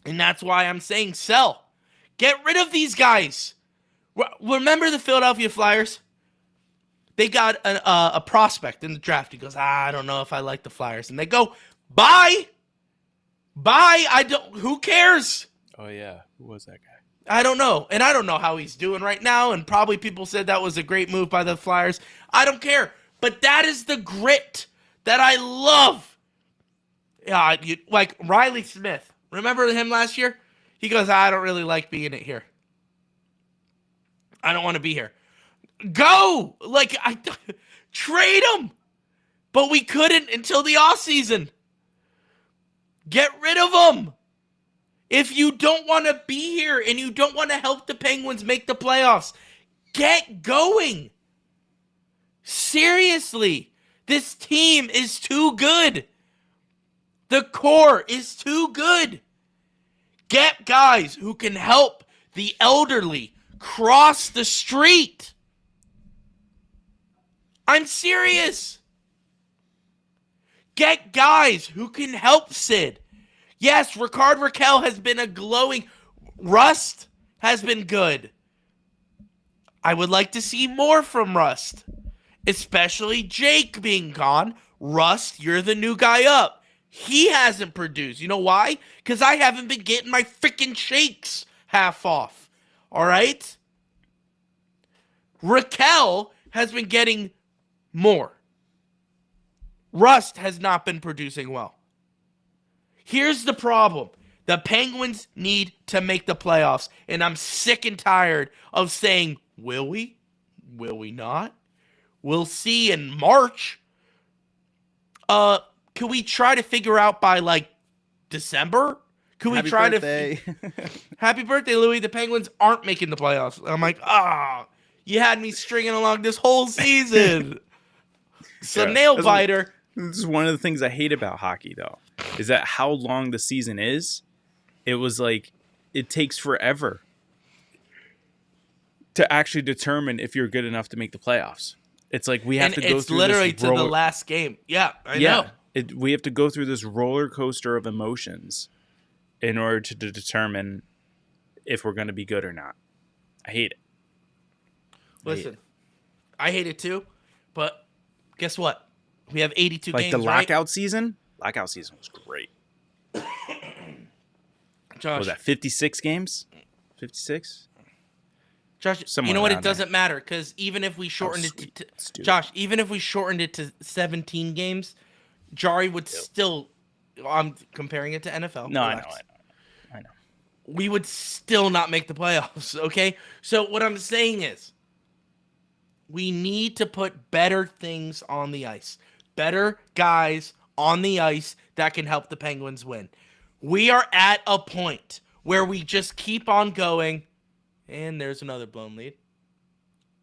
And that's why I'm saying sell. Get rid of these guys. Remember the Philadelphia Flyers? They got a prospect in the draft. He goes, I don't know if I like the Flyers. And they go, bye. Who cares? Oh, yeah. Who was that guy? I don't know. And I don't know how he's doing right now. And probably people said that was a great move by the Flyers. I don't care. But that is the grit that I love. Like Riley Smith. Remember him last year? He goes, I don't really like being here. I don't want to be here. Go! Trade him. But we couldn't until the offseason. Get rid of him. If you don't want to be here and you don't want to help the Penguins make the playoffs, get going. Seriously, this team is too good. The core is too good. Get guys who can help the elderly cross the street. I'm serious. Get guys who can help Sid. Yes, Ricard Raquel has been a glowing. Rust has been good. I would like to see more from Rust. Especially Jake being gone. Rust, you're the new guy up. He hasn't produced. You know why? Because I haven't been getting my freaking shakes half off. All right? Raquel has been getting more. Rust has not been producing well. Here's the problem. The Penguins need to make the playoffs. And I'm sick and tired of saying, will we? Will we not? We'll see in March. Can we try to figure out by like December? Can we try to Happy birthday, Louie. The Penguins aren't making the playoffs. I'm like, you had me stringing along this whole season. So nail biter. This is one of the things I hate about hockey, though, is that how long the season is. It was like it takes forever to actually determine if you're good enough to make the playoffs. It's like we have to go through. It's literally to the last game. Yeah, I know. We have to go through this roller coaster of emotions in order to determine if we're going to be good or not. I hate it. Listen, I hate it too, but guess what? We have 82 games, like the right? lockout season? Lockout season was great. Josh. What was that, 56 games? 56? Josh, Somewhere you know what? It around doesn't matter because even if we shortened it to Josh, even if we shortened it to 17 games, Jari would still. I'm comparing it to NFL. No, I know. We would still not make the playoffs. Okay, so what I'm saying is, we need to put better things on the ice, better guys on the ice that can help the Penguins win. We are at a point where we just keep on going. And there's another blown lead.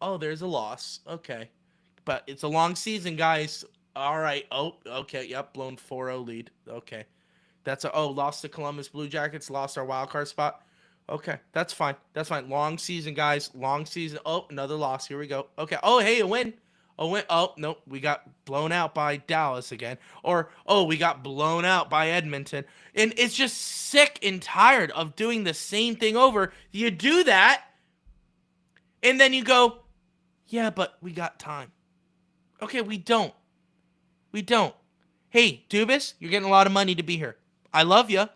Oh, there's a loss. Okay. But it's a long season, guys. All right. Oh, okay. Yep. Blown 4-0 lead. Okay. Lost to Columbus Blue Jackets. Lost our wild card spot. Okay. That's fine. That's fine. Long season, guys. Long season. Oh, another loss. Here we go. Okay. Oh, hey, a win. A win. Oh, no. We got blown out by Dallas again. Or, we got blown out by Edmonton. And it's just sick and tired of doing the same thing over. You do that, and then you go, yeah, but we got time. Okay, we don't. We don't. Hey, Dubas, you're getting a lot of money to be here. I love you.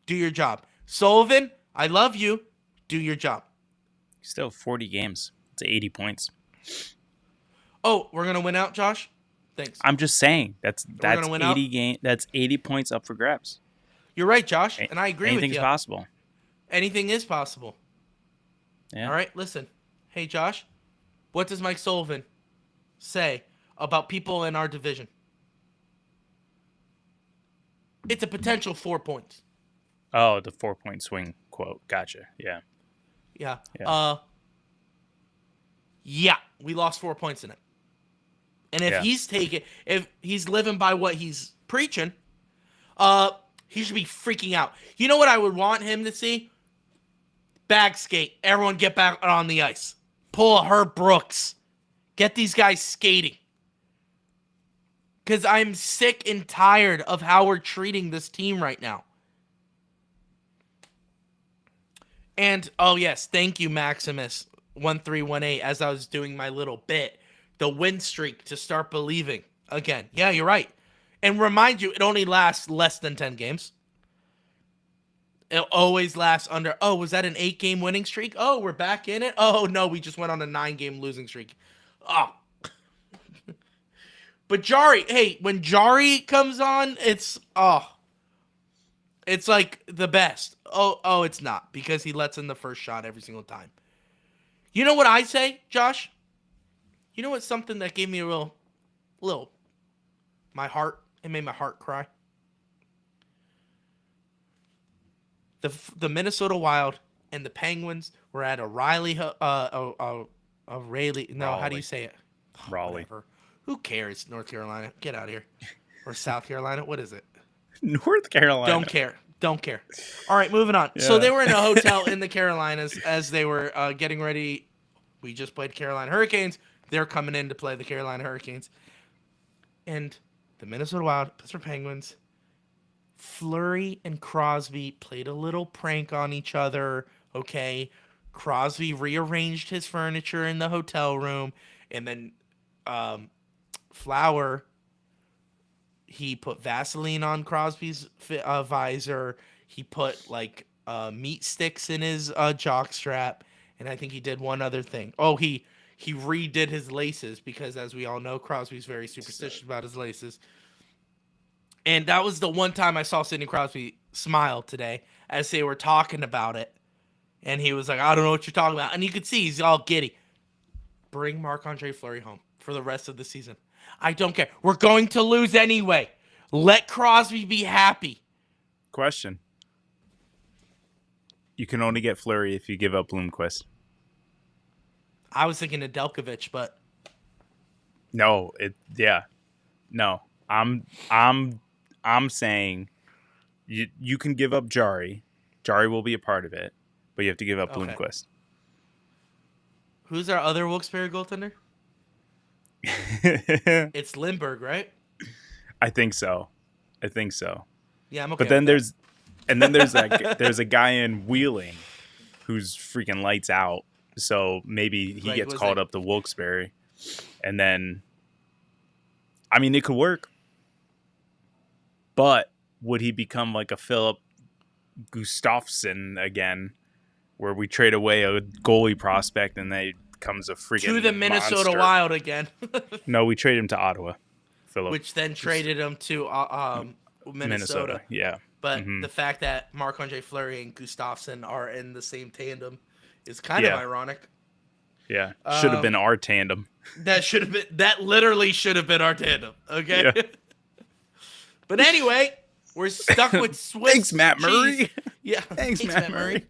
Do your job. Sullivan, I love you. Do your job. Still 40 games. It's 80 points. Oh, we're going to win out, Josh? Thanks. I'm just saying. That's 80 That's 80 points up for grabs. You're right, Josh, and I agree with you. Anything's possible. Anything is possible. Yeah. All right, listen. Hey, Josh, what does Mike Sullivan say about people in our division? It's a potential 4 points. Oh, the 4-point swing quote. Gotcha. Yeah. Yeah. Yeah. We lost 4 points in it. And if he's living by what he's preaching, he should be freaking out. You know what I would want him to see? Bag skate. Everyone get back on the ice. Pull a Herb Brooks. Get these guys skating. Because I'm sick and tired of how we're treating this team right now. And, oh yes, thank you, Maximus1318, as I was doing my little bit. The win streak to start believing again. Yeah, you're right. And remind you, it only lasts less than 10 games. It always lasts under, was that an 8-game winning streak? Oh, we're back in it? Oh, no, we just went on a 9-game losing streak. Oh. But Jari, when Jari comes on, it's like the best. Oh, it's not, because he lets in the first shot every single time. You know what I say, Josh? You know what's something that gave me a little, it made my heart cry? The Minnesota Wild and the Penguins were at a Raleigh, how do you say it? Raleigh. Whatever. Who cares? North Carolina. Get out of here. Or South Carolina. What is it? North Carolina. Don't care. All right, moving on. Yeah. So they were in a hotel in the Carolinas as they were getting ready. We just played Carolina Hurricanes. They're coming in to play the Carolina Hurricanes. And the Minnesota Wild, Pittsburgh Penguins, Fleury and Crosby played a little prank on each other, okay? Crosby rearranged his furniture in the hotel room, and then Flower he put Vaseline on Crosby's visor. He put like meat sticks in his jock strap, and I think he did one other thing. Oh, he redid his laces because, as we all know, Crosby's very superstitious about his laces. And that was the one time I saw Sidney Crosby smile today as they were talking about it. And he was like, I don't know what you're talking about. And you could see he's all giddy. Bring Marc-Andre Fleury home for the rest of the season. I don't care. We're going to lose anyway. Let Crosby be happy. Question. You can only get Fleury if you give up Bloomquist. I was thinking of Delkovich, but No, No. I'm saying you can give up Jari. Jari will be a part of it, but you have to give up Okay. Bloomquist. who's our other Wilkes-Barre goaltender? It's Lindbergh, right? I think so. Yeah, I'm okay. But then with there's a guy in Wheeling who's freaking lights out. So maybe he Like, gets was called it- up to Wilkes-Barre, and then, I mean, it could work. But would he become like a Philip Gustafsson again, where we trade away a goalie prospect and they becomes a freaking to the Minnesota monster? Wild again, No, we trade him to Ottawa. Philip which then traded him to Minnesota. Yeah. But Mhm. the fact that Marc-Andre Fleury and Gustafsson are in the same tandem is kind of Yeah. ironic. Yeah. Should have been our tandem. That literally should have been our tandem. Okay. Yeah. But anyway, we're stuck with Swiss. Thanks, Matt Murray. cheese. Yeah. Thanks, Matt Murray.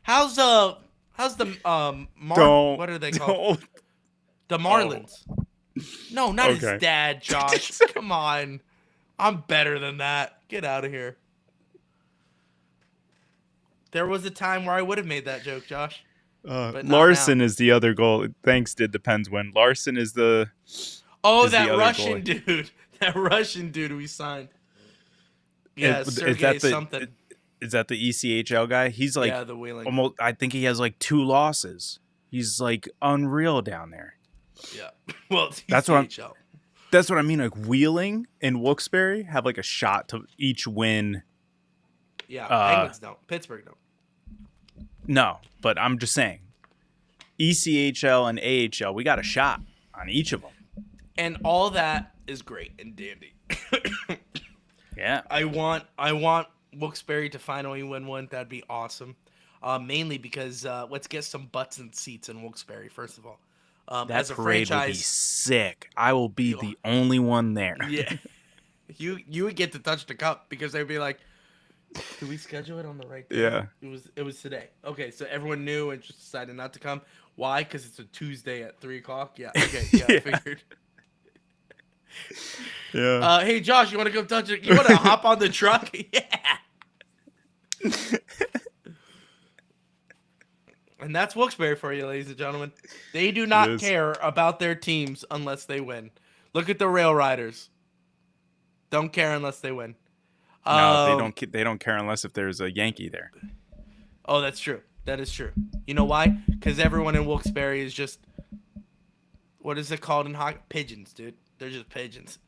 How's the what are they called? Don't. The Marlins. No, not Okay. his dad, Josh. Come on. I'm better than that. Get out of here. There was a time where I would have made that joke, Josh. But not Larson now. is the other goal. Thanks, it depends when. Larson is the. Oh, is the that other Russian goalie. dude. That Russian dude we signed. Yeah, is Sergey that the- something. Is that the ECHL guy? He's like Yeah, the Wheeling. almost. I think he has like 2 losses. He's like unreal down there. Yeah. Well, it's That's what I'm- ECHL. That's what I mean. Like Wheeling and Wilkes-Barre have like a shot to each win. Yeah, Penguins don't. Pittsburgh don't. No, but I'm just saying, ECHL and AHL, we got a shot on each of them. And all that is great and dandy. Yeah. I want Wilkes-Barre to finally win one. That'd be awesome. Mainly because let's get some butts and seats in Wilkes-Barre, first of all. That as a parade will be franchise, sick. I will be the only one there. yeah, you would get to touch the cup because they'd be like, "Did we schedule it on the right day?" Yeah. It was today. Okay, so everyone knew and just decided not to come. Why? Because it's a Tuesday at 3:00. Yeah. Okay. Yeah. I figured. Yeah. Hey Josh, you want to come touch it? You want to hop on the truck? Yeah. And that's Wilkes-Barre for you, ladies and gentlemen. They do not It is. care about their teams unless they win. Look at the Rail Riders. Don't care unless they win. No, they don't care unless if there's a Yankee there. Oh, that's true. That is true. You know why? Because everyone in Wilkes-Barre is just, what is it called in hockey? Pigeons, dude. They're just pigeons.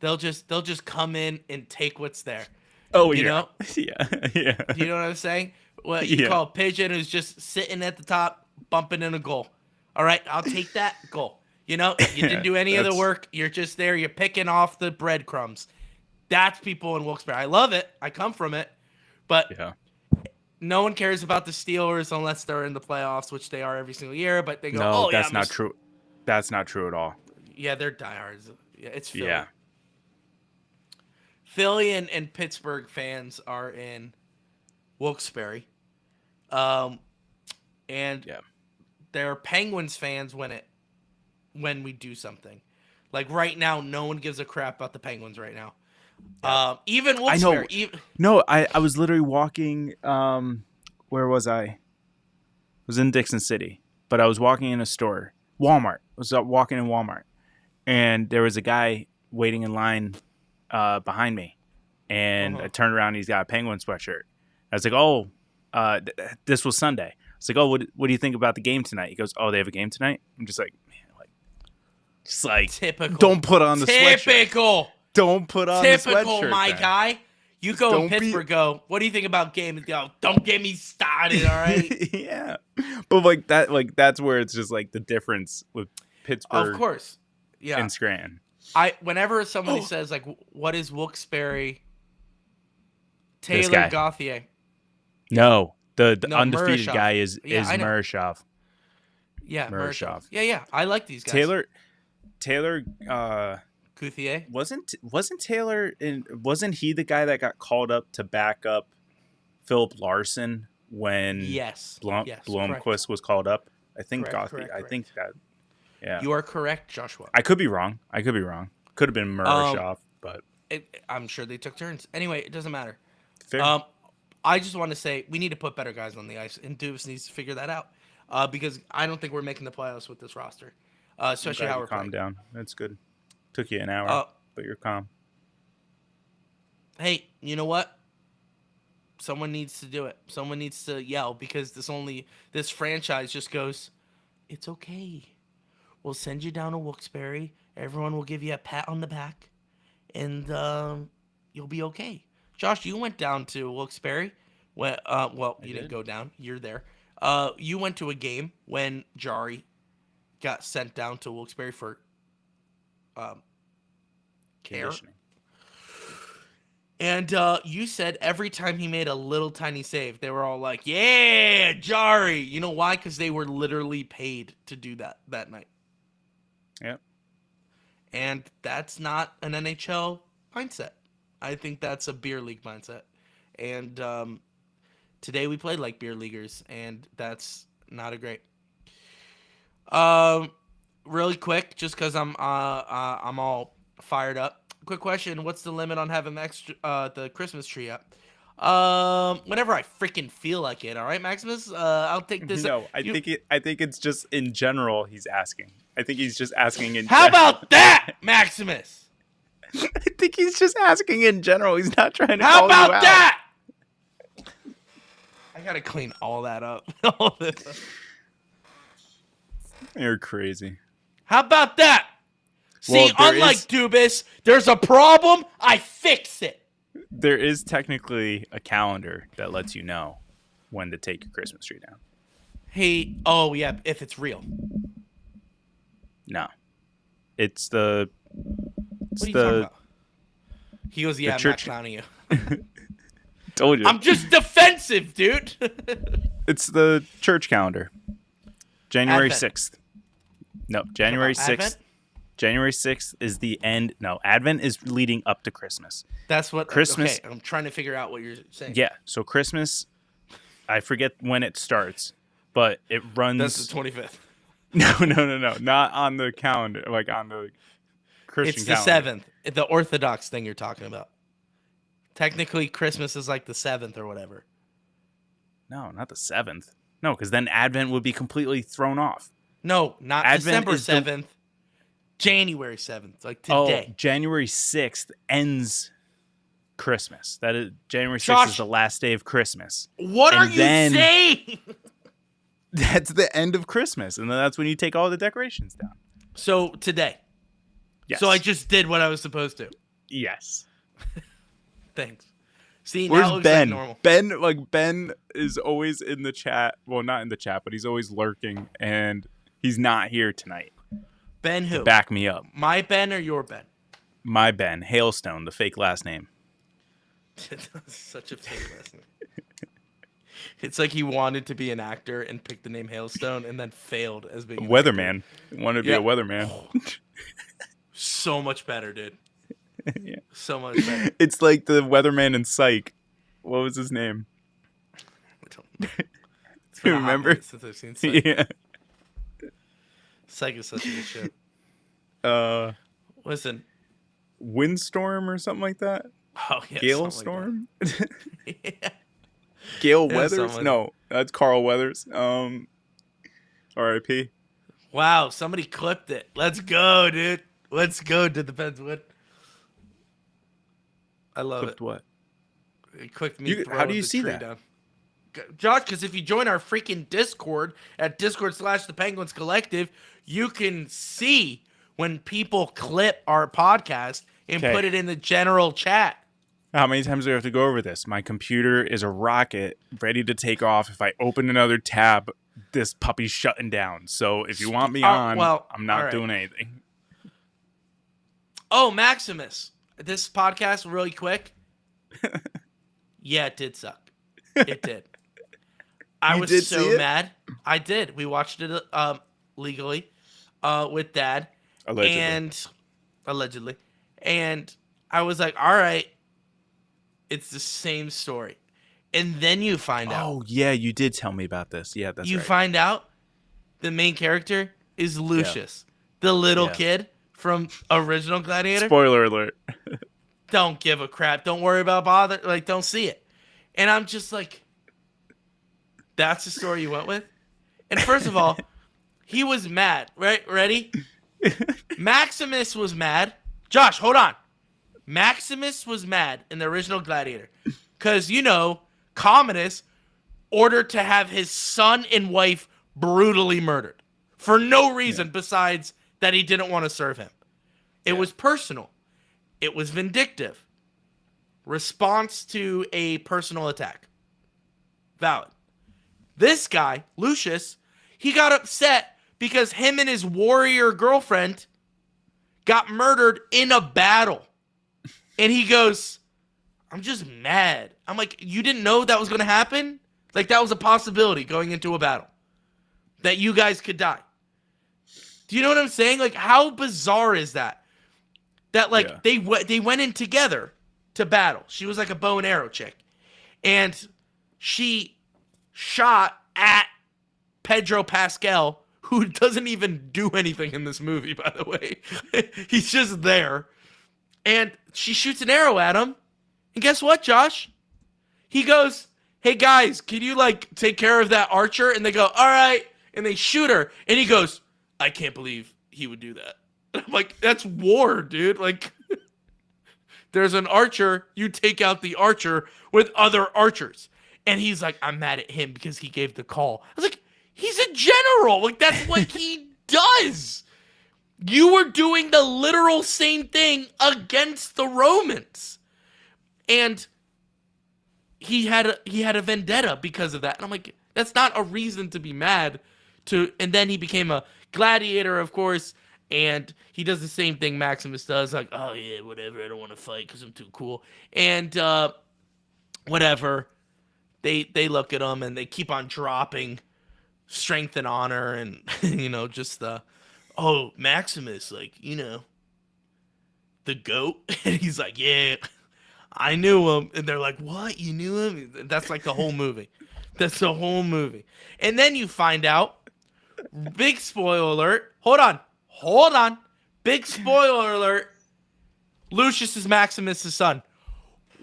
They'll just come in and take what's there. Oh, You know? Yeah. Yeah. You know what I'm saying? What you Yeah. call a pigeon who's just sitting at the top, bumping in a goal. All right, I'll take that goal. You know, you didn't do any of the that's- work. You're just there. You're picking off the breadcrumbs. That's people in Wilkes-Barre. I love it. I come from it. But Yeah. no one cares about the Steelers unless they're in the playoffs, which they are every single year. But they go, No, oh, yeah. that's not true. That's not true at all. Yeah, they're diehards. Yeah, it's Philly. Yeah. Philly and Pittsburgh fans are in Wilkes-Barre. And Yeah. they're Penguins fans when we do something. Like right now, no one gives a crap about the Penguins right now. Even Wilkes-Barre. No, I was literally walking. Where was I? I was in Dixon City, but I was walking in a store, Walmart. I was walking in Walmart, and there was a guy waiting in line behind me, and I turned around. And he's got a Penguin sweatshirt. I was like, "Oh, this was Sunday." I was like, "Oh, what do you think about the game tonight?" He goes, "Oh, they have a game tonight." I'm just like, man, just like Typical. don't put on the sweatshirt. Typical. Don't put on the Typical, sweatshirt. my then. guy. You Just go in don't be- Pittsburgh, go, what do you think about game? Yo, don't get me started, all right? Yeah, but like that, like that's where it's just like the difference with Pittsburgh Of course. Yeah. and Scranton. Whenever somebody says, like, what is Wilkes-Barre? This Taylor guy. Gauthier. No, the No, undefeated Murashov. guy is Yeah, I know. Marashov. Yeah, Murashov. Yeah. I like these guys. Taylor Gauthier. wasn't Taylor wasn't he the guy that got called up to back up Philip Larson when Yes. Blomqvist Correct. was called up? I think Correct, I think that. Yeah, You are correct, Joshua. I could be wrong. Could have been Murashov, but I'm sure they took turns. Anyway, it doesn't matter. fair. I just want to say we need to put better guys on the ice, and Dubas needs to figure that out because I don't think we're making the playoffs with this roster, especially how we're calm playing. down. That's good. Took you an hour, but you're calm. Hey, you know what? Someone needs to do it. Someone needs to yell because this franchise just goes, it's okay. We'll send you down to Wilkes-Barre. Everyone will give you a pat on the back, and you'll be okay. Josh, you went down to Wilkes-Barre. You didn't go down. You're there. You went to a game when Jari got sent down to Wilkes-Barre for care. Conditioning. And you said every time he made a little tiny save, they were all like, yeah, Jari. You know why? Because they were literally paid to do that night. Yep. And that's not an NHL mindset. I think that's a beer league mindset. And today we played like beer leaguers, and that's not a great. Really quick, just because I'm all fired up. Quick question: what's the limit on having the Christmas tree up? Whenever I freaking feel like it. All right, Maximus. I'll take this. No, I think it's just in general. He's asking. I think he's just asking in. How general. about that, Maximus? I think he's just asking in general. He's not trying to. How call about you out. that? I gotta clean all that up. All this. You're crazy. How about that? Well, See, unlike Dubas, there's a problem, I fix it. There is technically a calendar that lets you know when to take your Christmas tree down. Hey, oh yeah, if it's real. No, it's the. What are you talking about? He goes, yeah, I'm not church- clowning you. Told you. I'm just defensive, dude. It's the church calendar. January Advent. 6th. No, January 6th. Advent? January 6th is the end. No, Advent is leading up to Christmas. That's what Christmas- Okay, I'm trying to figure out what you're saying. Yeah, so Christmas, I forget when it starts, but it runs. That's the 25th. No. Not on the calendar, like on the Christian It's the calendar. 7th. The Orthodox thing you're talking about. Technically, Christmas is like the 7th or whatever. No, not the 7th. No, because then Advent would be completely thrown off. No, not Advent December is the- 7th. January 7th, like Oh, today. January 6th ends Christmas. That is January 6th Josh, is the last day of Christmas. What and are you then- saying? That's the end of Christmas, and then that's when you take all the decorations down. So today. Yes. So I just did what I was supposed to. Yes. Thanks. See, Where's now it looks Ben? like normal. Ben is always in the chat. Well, not in the chat, but he's always lurking, and he's not here tonight. Ben who? Back me up. My Ben or your Ben? My Ben, Hailstone, the fake last name. Such a fake last name. It's like he wanted to be an actor and picked the name Hailstone and then failed as being an Weatherman. Wanted to be Yeah. a weatherman. So much better, dude. Yeah. So much better. It's like the weatherman in Psych. What was his name? I don't know. It's been a hot Remember? minute since I've seen Psych. Yeah. Psych is such a good show. Listen. Windstorm or something like that? Oh, yeah. Gale something Storm? like that. Yeah. Gale Yeah, Weathers? something like No, that's Carl Weathers. R.I.P. Wow, somebody clipped it. Let's go, dude. Let's go. Did the Pens win? I love Clipped what? it clicked me. How throwing do you the see tree that? down. Josh, because if you join our freaking Discord at Discord/The Penguins Collective, you can see when people clip our podcast and 'Kay. put it in the general chat. How many times do we have to go over this? My computer is a rocket ready to take off. If I open another tab, this puppy's shutting down. So if you want me on, I'm not doing anything. Oh, Maximus. This podcast, really quick. Yeah, it did suck. It did. I was so mad. I did. We watched it legally with Dad. Allegedly. And I was like, all right, it's the same story. And then you find out. Oh, yeah, you did tell me about this. Yeah, that's right. You find out the main character is Lucius, the little kid from original Gladiator. Spoiler alert. Don't give a crap. Don't worry about bother. Like, don't see it. And I'm just like, that's the story you went with? And first of all, he was mad. Right? Ready? Maximus was mad. Josh, hold on. Maximus was mad in the original Gladiator. Because, Commodus ordered to have his son and wife brutally murdered. For no reason besides that he didn't want to serve him. It was personal. It was vindictive. Response to a personal attack. Valid. This guy, Lucius, he got upset because him and his warrior girlfriend got murdered in a battle. And he goes, I'm just mad. I'm like, you didn't know that was going to happen? Like, that was a possibility going into a battle. That you guys could die. Do you know what I'm saying? Like, how bizarre is that? That, like, they went in together to battle. She was like a bow and arrow chick. And she shot at Pedro Pascal, who doesn't even do anything in this movie, by the way. He's just there. And she shoots an arrow at him. And guess what, Josh? He goes, hey, guys, can you, like, take care of that archer? And they go, all right. And they shoot her. And he goes, I can't believe he would do that. I'm like, that's war, dude. Like, there's an archer. You take out the archer with other archers. And he's like, I'm mad at him because he gave the call. I was like, he's a general. Like, that's what he does. You were doing the literal same thing against the Romans. And he had a vendetta because of that. And I'm like, that's not a reason to be mad. And then he became a gladiator, of course. And he does the same thing Maximus does. Like, oh, yeah, whatever. I don't want to fight because I'm too cool. And whatever. They look at him and they keep on dropping strength and honor. And, just Maximus, like, the GOAT. And he's like, yeah, I knew him. And they're like, what? You knew him? That's like the whole movie. That's the whole movie. And then you find out, big spoiler alert. Hold on. Big spoiler alert. Lucius is Maximus' son.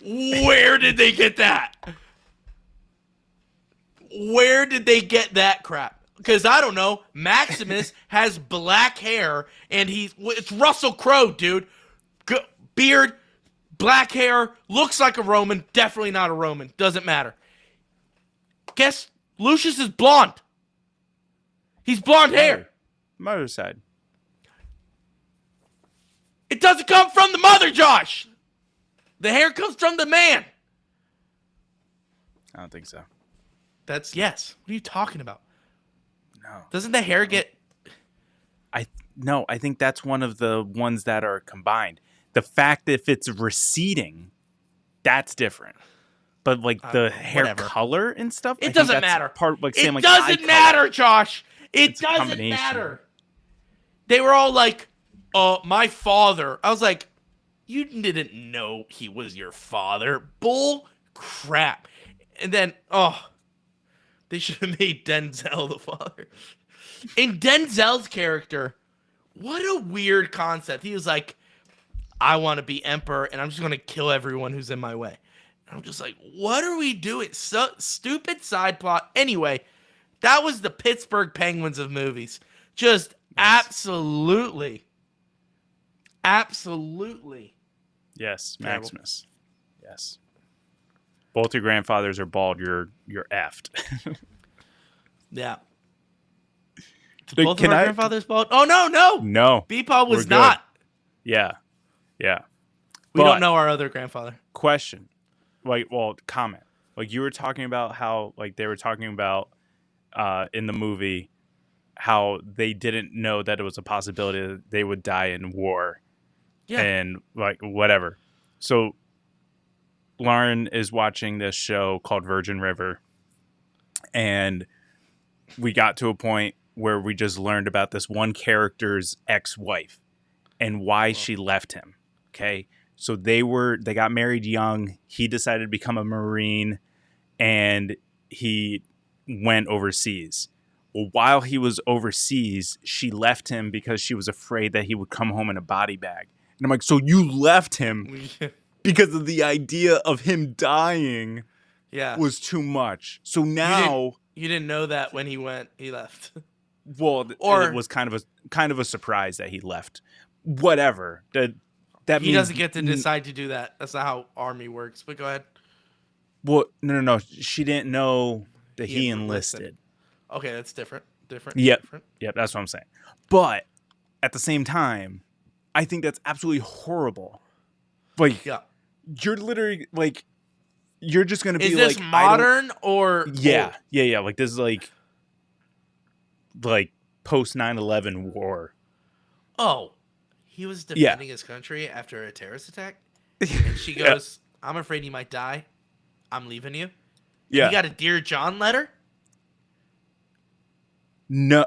Where did they get that? Where did they get that crap? Because I don't know. Maximus has black hair, and it's Russell Crowe, dude. Beard, black hair, looks like a Roman. Definitely not a Roman. Doesn't matter. Guess Lucius is blonde. He's blonde hair. Mother's side. It doesn't come from the mother, Josh. The hair comes from the man. I don't think so. Yes. What are you talking about? No. Doesn't the hair get... No, I think that's one of the ones that are combined. The fact that if it's receding, that's different. But like the hair color and stuff, it doesn't matter. Part like it doesn't matter, Josh. It doesn't matter. They were all like, my father. I was like, you didn't know he was your father. Bull crap. And then, they should have made Denzel the father. In Denzel's character, what a weird concept. He was like, I want to be emperor, and I'm just going to kill everyone who's in my way. And I'm just like, what are we doing? So stupid side plot. Anyway, that was the Pittsburgh Penguins of movies. Just absolutely. Yes, Maximus. Yes. Both your grandfathers are bald. You're effed. Yeah. Both of our grandfathers bald? Oh, no. No. B-Paul was not. Yeah. We don't But- know our other grandfather. Question, comment. Like you were talking about how like they were talking about in the movie how they didn't know that it was a possibility that they would die in war. Yeah. And like whatever. So Lauren is watching this show called Virgin River, and we got to a point where we just learned about this one character's ex-wife and why she left him. Okay. So they got married young. He decided to become a Marine and he went overseas. Well, while he was overseas, she left him because she was afraid that he would come home in a body bag. And I'm like, so you left him because of the idea of him dying Yeah. was too much. So now, You didn't know that when he left. well, Or- it was kind of a surprise that he left. Whatever. That He means, doesn't get to decide to do that. That's not how army works. But go ahead. Well, no. She didn't know that he enlisted. Okay, that's different. Different. Yep. Different. Yep, that's what I'm saying. But at the same time, I think that's absolutely horrible. Like, Yeah. you're literally like, you're just gonna be Is this like modern or Yeah, old? yeah. Like this is like post 9/11 war. Oh, he was Yeah. defending his country after a terrorist attack, and she goes, "I'm afraid you might die. I'm leaving you." Yeah. He got a Dear John letter. No.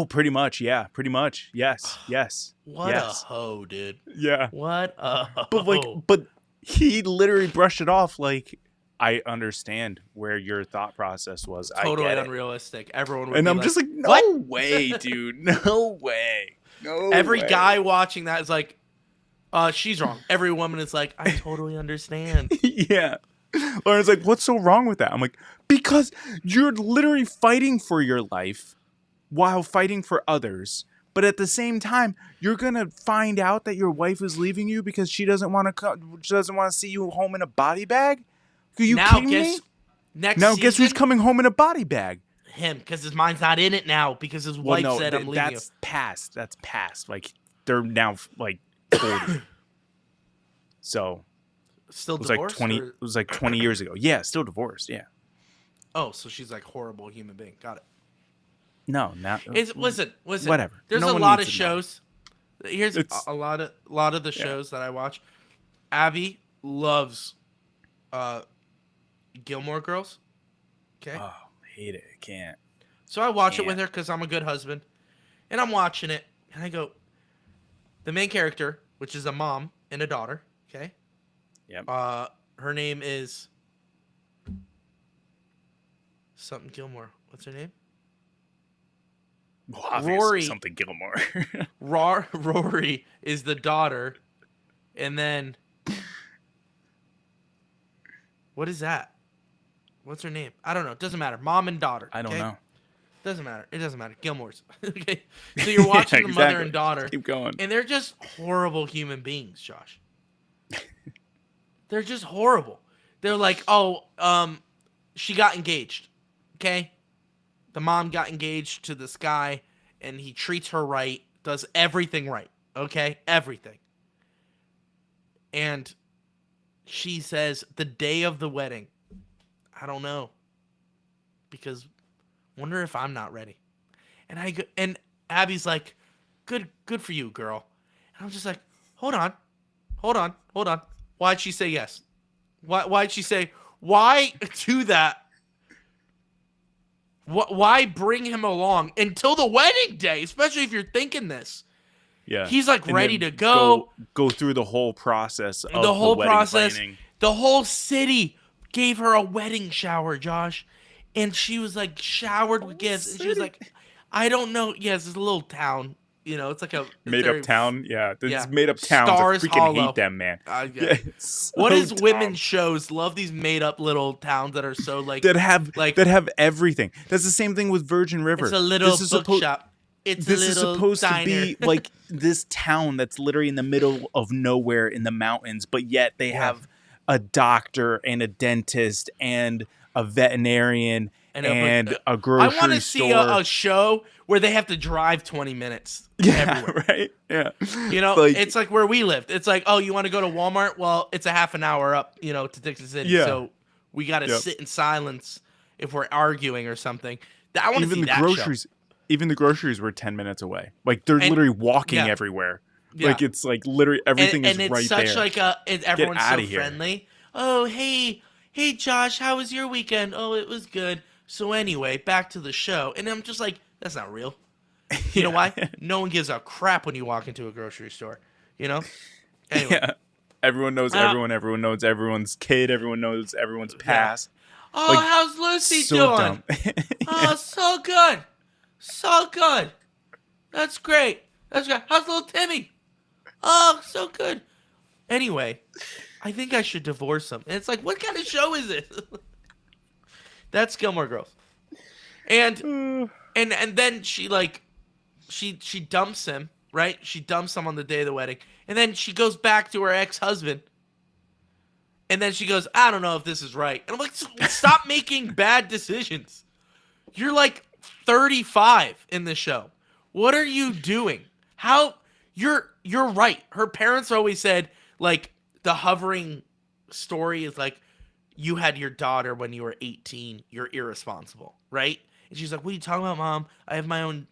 Pretty much. Yeah. Pretty much. Yes. Yes. What yes. a hoe, dude. Yeah. What a hoe. But he literally brushed it off. Like, I understand where your thought process was. Totally I get it. unrealistic. Everyone would And be I'm just like, no "What?" way, dude. No way. No. Every way. guy watching that is like, she's wrong. Every woman is like, I totally understand. Yeah. Lauren's like, what's so wrong with that? I'm like, because you're literally fighting for your life while fighting for others. But at the same time, you're going to find out that your wife is leaving you because she doesn't want to see you home in a body bag? Are you Now kidding guess me? next Now season, guess who's coming home in a body bag? him, because his mind's not in it now because his wife said I'm leaving you. That's past. That's past. Like, they're now, like, 40. So, Still it was like divorced? 20. or- It was like 20 years ago. Yeah, still divorced. Yeah. Oh, so she's like horrible human being. Got it. No, not. Listen. Whatever. There's No a one lot needs of to know. shows. Here's It's- a lot of the shows that I watch. Abby loves Gilmore Girls. Okay. Oh, hate it. I can't. So I watch it Can't. with her because I'm a good husband. And I'm watching it, and I go, the main character, which is a mom and a daughter, okay? Yep. Her name is something Gilmore. What's her name? Well, obviously Rory. something Gilmore. Rory is the daughter, and then what is that? What's her name? I don't know. It doesn't matter. Mom and daughter. I don't okay? know. Doesn't matter. It doesn't matter. Gilmore's. Okay. So you're watching the mother exactly. and daughter, Keep going. and they're just horrible human beings, Josh. They're just horrible. They're like, she got engaged. Okay? The mom got engaged to this guy, and he treats her right, does everything right. Okay? Everything. And she says, the day of the wedding, I don't know. Because wonder if I'm not ready. And Abby's like, good for you, girl. And I'm just like, hold on. Why'd she say yes? Why'd she say, why do that? Why bring him along until the wedding day, especially if you're thinking this? Yeah. He's like And ready then to go. Go through the whole process of The whole wedding process. planning. The whole city gave her a wedding shower, Josh. And she was like showered with gifts. And she was like, I don't know. Yes, it's a little town. You know, it's like a Made very- up town. Yeah. These yeah. made up towns. Stars I freaking Hollow. hate them, man. Yeah. It's What so is women dumb. shows love these made up little towns that are so like that have like everything. That's the same thing with Virgin River. it's a little This is bookshop. It's This a is little supposed diner. to be like this town that's literally in the middle of nowhere in the mountains, but yet they have a doctor and a dentist and a veterinarian and a I grocery want to see store. a show where they have to drive 20 minutes. Yeah, everywhere. right. Yeah, It's like where we lived. It's like, oh, you want to go to Walmart? Well, it's a half an hour up, to Dixon City. Yeah. So we got to sit in silence if we're arguing or something. I want to see even the that groceries. show. Even the groceries were 10 minutes away. Like they're And- literally walking yeah. everywhere. Yeah. Like it's like literally everything and is it's right such there. everyone's so outta here. friendly. Oh, hey, Josh, how was your weekend? Oh, it was good. So anyway, back to the show. And I'm just like, that's not real. You know why? No one gives a crap when you walk into a grocery store. Anyway. Yeah. Everyone knows everyone. Everyone knows everyone's kid. Everyone knows everyone's past. Oh, Like, how's Lucy so doing? dumb. Oh, so good. So good. That's great. That's great. How's little Timmy? Oh, so good. Anyway, I think I should divorce him. And it's like, what kind of show is this? That's Gilmore Girls. And then she she dumps him, right? She dumps him on the day of the wedding. And then she goes back to her ex-husband. And then she goes, I don't know if this is right. And I'm like, stop making bad decisions. You're like 35 in this show. What are you doing? How you're right. Her parents always said, like, the hovering story is like, you had your daughter when you were 18. You're irresponsible, right? And she's like, what are you talking about, Mom? I have my own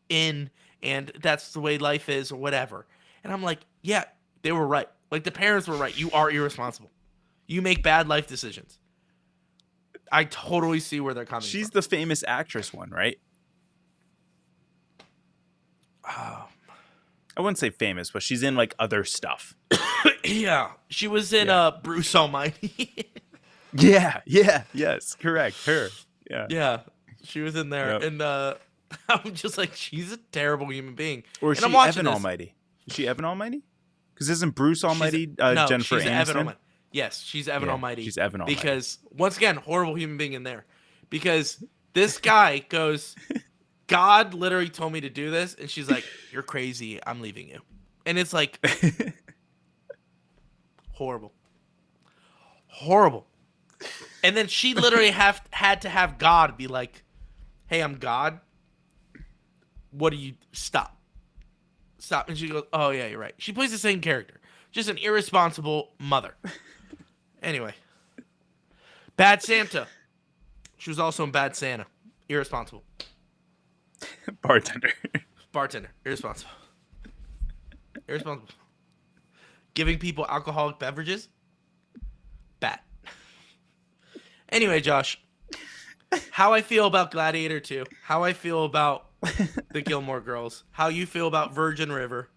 inn, and that's the way life is, or whatever. And I'm like, yeah, they were right. Like, the parents were right. You are irresponsible. You make bad life decisions. I totally see where they're coming She's from. the famous actress one, right? I wouldn't say famous, but she's in like other stuff. Yeah. She was in Bruce Almighty. Yes, correct. Her. Yeah. Yeah. She was in there. Yep. And I'm just like, she's a terrible human being. Or is and she I'm watching Evan this. Almighty? Is she Evan Almighty? Because isn't Bruce Almighty No, Jennifer she's Aniston? Evan Almighty. Yes, she's Evan Yeah, Almighty. she's Evan Almighty. Because, once again, horrible human being in there. Because this guy goes, God literally told me to do this. And she's like, you're crazy. I'm leaving you. And it's like, horrible. Horrible. And then she literally had to have God be like, hey, I'm God. What do you... Stop. And she goes, oh, yeah, you're right. She plays the same character. Just an irresponsible mother. Anyway. Bad Santa. She was also in Bad Santa. Irresponsible. Bartender. Bartender. Irresponsible. Irresponsible. Giving people alcoholic beverages. Bad. Anyway, Josh. How I feel about Gladiator 2. How I feel about the Gilmore Girls. How you feel about Virgin River.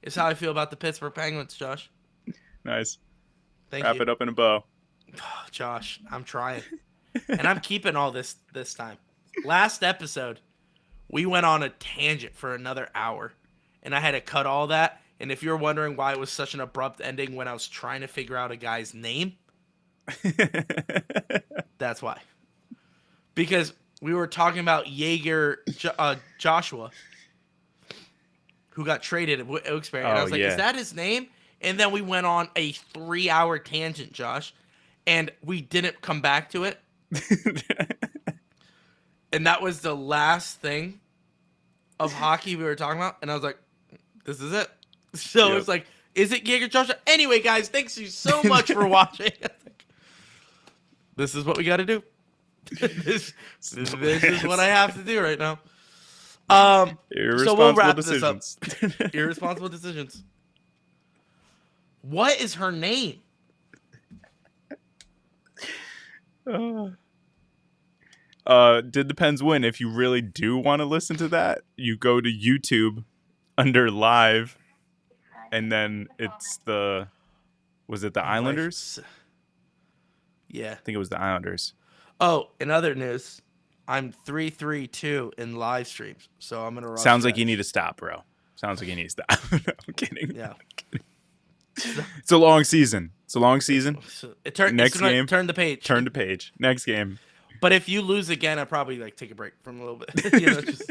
Is how I feel about the Pittsburgh Penguins, Josh. Nice. Thank Wrap you. it up in a bow. Josh, I'm trying. And I'm keeping all this time. Last episode, we went on a tangent for another hour. And I had to cut all that. And if you're wondering why it was such an abrupt ending when I was trying to figure out a guy's name, that's why. Because we were talking about Joshua, who got traded at Wilkes-Barre. And I was like, yeah. is that his name? And then we went on a 3-hour tangent, Josh. And we didn't come back to it. And that was the last thing of hockey we were talking about. And I was like, this is it. So it's like, is it Jaeger Joshua? Anyway, guys, thanks you so much for watching. This is what we got to do. This is what I have to do right now. So we'll wrap this up. Irresponsible decisions. What is her name? Did the Pens win? If you really do want to listen to that, you go to YouTube under live, and then it's was it the Islanders? Yeah. I think it was the Islanders. Oh, in other news, I'm 3-3-2 in live streams, so I'm gonna. Sounds like you need to stop, bro. Sounds like you need to stop. No, I'm kidding. Yeah. It's a long season. Next game. Turn the page. Turn the page. Next game. But if you lose again, I'll probably take a break from a little bit.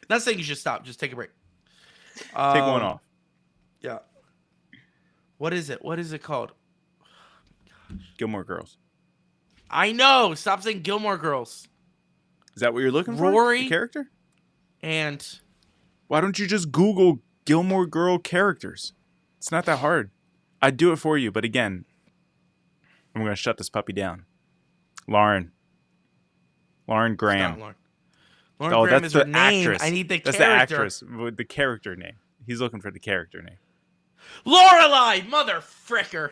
Not saying you should stop. Just take a break. Take one off. Yeah. What is it? What is it called? Gilmore Girls. I know. Stop saying Gilmore Girls. Is that what you're looking for? Rory The character? and Why don't you just Google Gilmore Girl characters? It's not that hard. I'd do it for you, but again, I'm going to shut this puppy down. Lauren Graham. Lauren Oh, Graham that's is her the name. actress. I need the That's character. the actress with the character name. He's looking for the character name. Lorelai, mother fricker.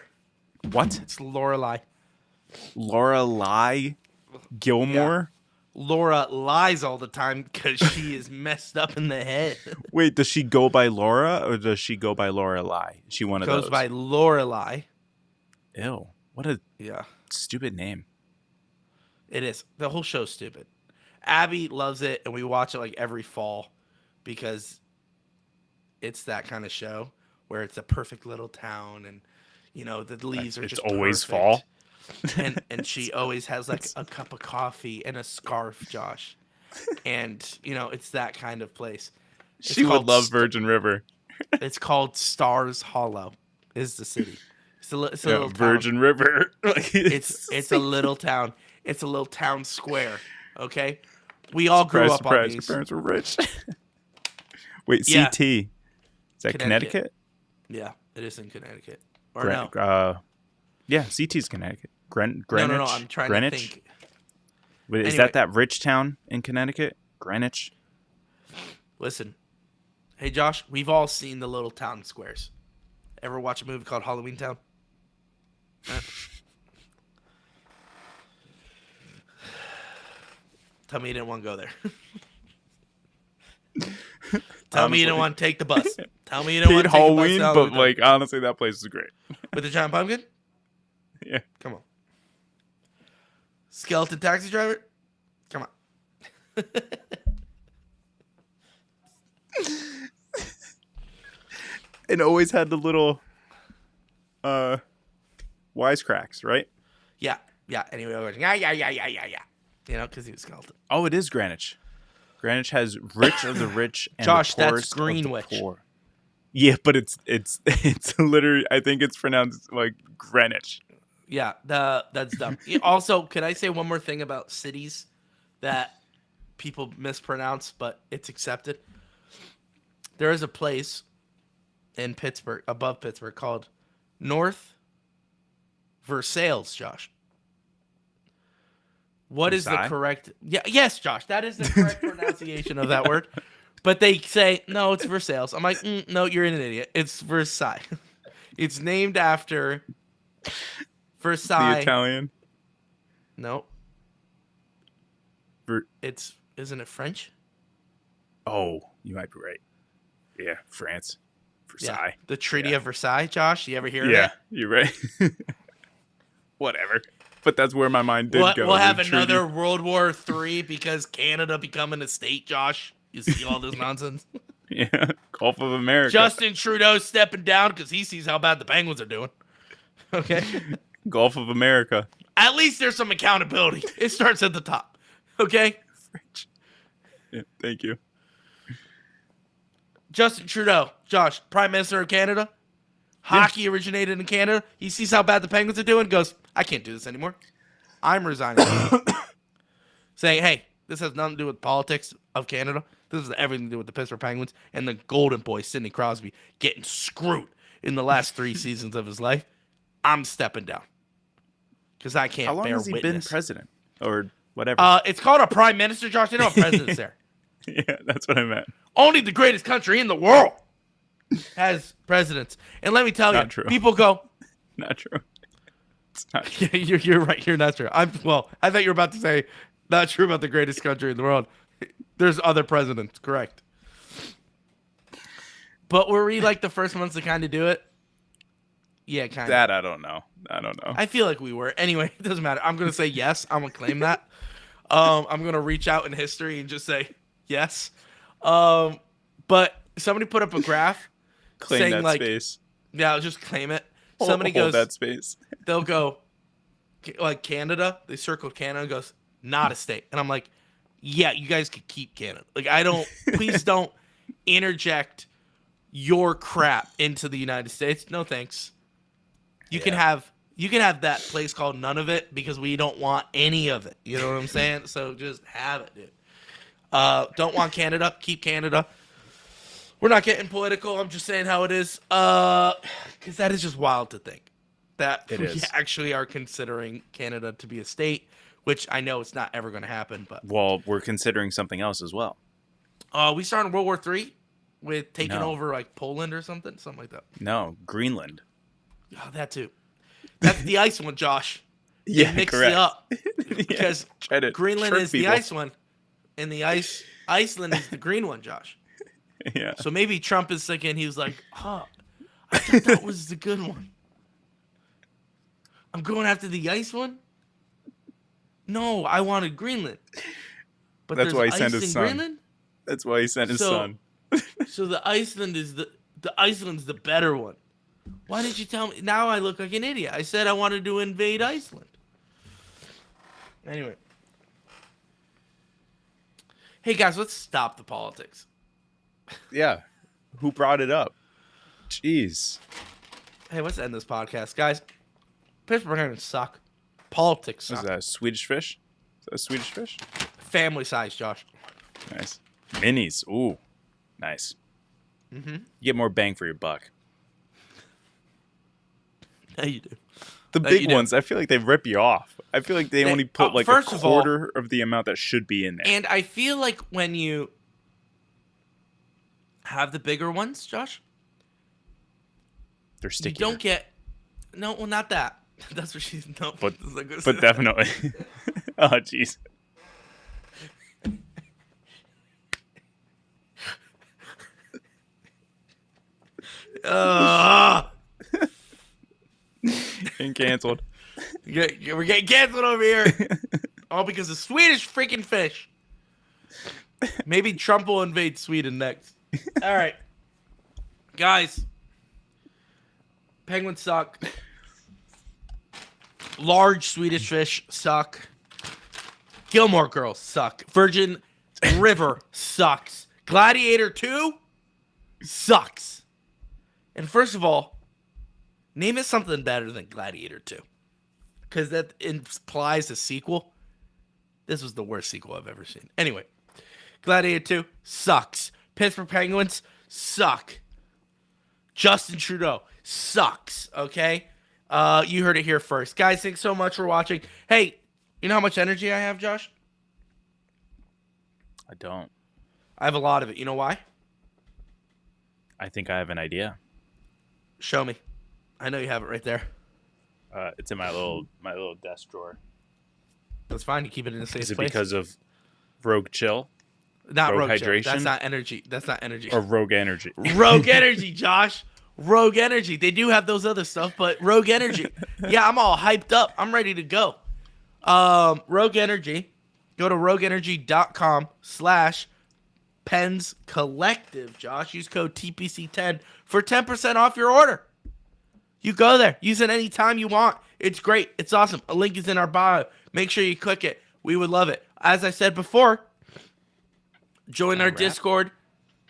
What? It's Lorelai. Lorelai Gilmore? Laura lies all the time because she is messed up in the head. Wait, does she go by Laura or does she go by Lorelai? Is she one of Goes those? by Lorelai. Ew. What a Yeah, stupid name. it is. The whole show's stupid. Abby loves it, and we watch it like every fall because it's that kind of show where it's a perfect little town, and the leaves are It's just always perfect. fall. and she always has like a cup of coffee and a scarf, Josh. And it's that kind of place. It's She would called love Virgin River. It's called Stars Hollow. Is the city? It's a little town. Virgin River. Like, It's a little town. It's a little town square. Okay, we all grew up on Your these. parents were rich. Wait, Yeah. CT. Is that Connecticut? Yeah, it is in Connecticut. Or Gran- no? Yeah, CT's Connecticut. Greenwich. No. I'm trying Greenwich? to think. Wait, is Anyway. that rich town in Connecticut? Greenwich. Listen, hey Josh, we've all seen the little town squares. Ever watch a movie called Halloween Town? Tell me you didn't want to go there. Tell me you didn't want to take the bus. Tell me you didn't want Hate to take the bus. Halloween, to but Halloween like honestly, that place is great. Town. With the giant pumpkin? Yeah. Come on. Skeleton taxi driver? Come on. And always had the little wisecracks, right? Yeah. Anyway, I was, yeah. Because he was skeleton. Oh, it is Greenwich. Greenwich has rich of the rich and Josh, the that's poorest Greenwich. of the poor. Yeah, but it's literally, I think it's pronounced like Greenwich. Yeah, that's dumb. Also, could I say one more thing about cities that people mispronounce, but it's accepted? There is a place in Pittsburgh, above Pittsburgh, called North Versailles, Josh. What is the Versailles? correct? Yes, Josh, that is the correct pronunciation of that word. But they say, no, it's Versailles. I'm like, no, you're an idiot. It's Versailles. It's named after Versailles. The Italian. No. Ver- Isn't it French? Oh, you might be right. Yeah, France. Versailles. The Treaty Yeah. of Versailles, Josh. You ever hear of Yeah, it? you're right. Whatever. But that's where my mind did go. We'll have the treaty. another World War III because Canada becoming a state, Josh. You see all this nonsense? Yeah, Gulf of America. Justin Trudeau stepping down because he sees how bad the Penguins are doing. Okay? Gulf of America. At least there's some accountability. It starts at the top. Okay? French. Yeah, thank you. Justin Trudeau, Josh, Prime Minister of Canada. Hockey originated in Canada. He sees how bad the Penguins are doing, goes, I can't do this anymore. I'm resigning. Saying, hey, this has nothing to do with politics of Canada. This has everything to do with the Pittsburgh Penguins and the golden boy, Sidney Crosby, getting screwed in the last 3 seasons of his life. I'm stepping down. Because I can't How long bear has he been witness. president? Or whatever. It's called a prime minister, Josh. They don't have presidents there. Yeah, that's what I meant. Only the greatest country in the world has presidents. And let me tell Not you, true. people go, Not true. It's not true. you're right. You're not true. I thought you were about to say not true about the greatest country in the world. There's other presidents, correct? But were we like the first ones to kind of do it? Yeah, kind of. That I don't know. I feel like we were. Anyway, it doesn't matter. I'm gonna say yes. I'm gonna claim that. I'm gonna reach out in history and just say yes. But somebody put up a graph Claim saying that like, space. yeah, I'll just claim it. Hold- Somebody hold goes, that space. they'll go like Canada. They circled Canada and goes, not a state. And I'm like, yeah, you guys could keep Canada. Like, please don't interject your crap into the United States. No thanks. You can have You can have that place called none of it because we don't want any of it. You know what I'm saying? So just have it, dude. Don't want Canada. Keep Canada. We're not getting political. I'm just saying how it is. Because that is just wild to think that It we is. actually are considering Canada to be a state, which I know it's not ever going to happen. But Well, we're considering something else as well. we started World War III with taking No. over like Poland or something like that. No, Greenland. Oh, that too. That's the ice one, Josh. Yeah, Mix correct. it up because Try to Greenland trick is people. the ice one, and the Iceland is the green one, Josh. Yeah. So maybe Trump is thinking, he was like, I thought that was the good one. I'm going after the ice one? No, I wanted Greenland. But That's there's why he ice sent his in son. Greenland? That's why he sent his son. So the Iceland is the Iceland's the better one. Why didn't you tell me? Now I look like an idiot. I said I wanted to invade Iceland. Anyway. Hey guys, let's stop the politics. Yeah. Who brought it up? Jeez. Hey, let's end this podcast, guys. Pittsburgh Penguins suck. Politics Was suck. that a Swedish fish? Is that a Swedish fish? Family size, Josh. Nice. Minis. Ooh. Nice. Mm-hmm. You get more bang for your buck. Yeah, you do. The That you big do. ones, I feel like they rip you off. I feel like they only put like a first of all- quarter of the amount that should be in there. And I feel like when you have the bigger ones, Josh, They're you sticky. don't get. No, well, not that. That's what she's. No, But- that's not gonna say But that. definitely. Oh, jeez. And canceled. We're getting canceled over here. All because of Swedish freaking fish. Maybe Trump will invade Sweden next. All right. Guys. Penguins suck. Large Swedish fish suck. Gilmore Girls suck. Virgin River sucks. Gladiator 2 sucks. And first of all, name it something better than Gladiator 2. Because that implies a sequel. This was the worst sequel I've ever seen. Anyway, Gladiator 2 sucks. Pittsburgh Penguins suck. Justin Trudeau sucks. Okay? You heard it here first. Guys, thanks so much for watching. Hey, you know how much energy I have, Josh? I don't. I have a lot of it. You know why? I think I have an idea. Show me. I know you have it right there. It's in my little desk drawer. That's fine. You keep it in a safe Is it place. because of Rogue Chill Not Rogue Rogue Chill. Hydration? That's not energy. That's not energy. or Rogue Energy? Rogue Energy, Josh. Rogue Energy. They do have those other stuff, but Rogue Energy. Yeah, I'm all hyped up. I'm ready to go. Rogue Energy. Go to rogueenergy.com/Pens Collective, Josh. Use code TPC10 for 10% off your order. You go there. Use it anytime you want. It's great. It's awesome. A link is in our bio. Make sure you click it. We would love it. As I said before, join our rap? Discord.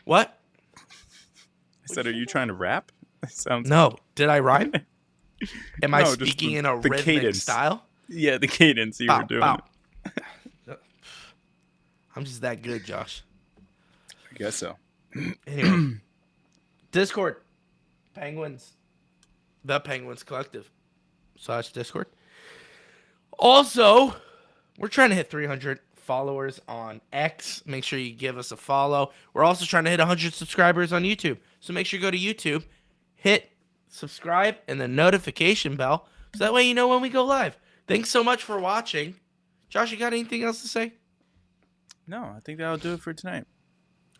What? I said, are you trying to rap? That sounds. No. Did I rhyme? Am I No, just speaking the- in a the rhythmic cadence. style? Yeah, the cadence you Bow, were doing. bow. I'm just that good, Josh. I guess so. Anyway, Discord, Penguins, the Penguins Collective / Discord. Also, we're trying to hit 300 followers on X. Make sure you give us a follow. We're also trying to hit 100 subscribers on YouTube. So make sure you go to YouTube, hit subscribe, and the notification bell, so that way you know when we go live. Thanks so much for watching. Josh, you got anything else to say? No, I think that'll do it for tonight.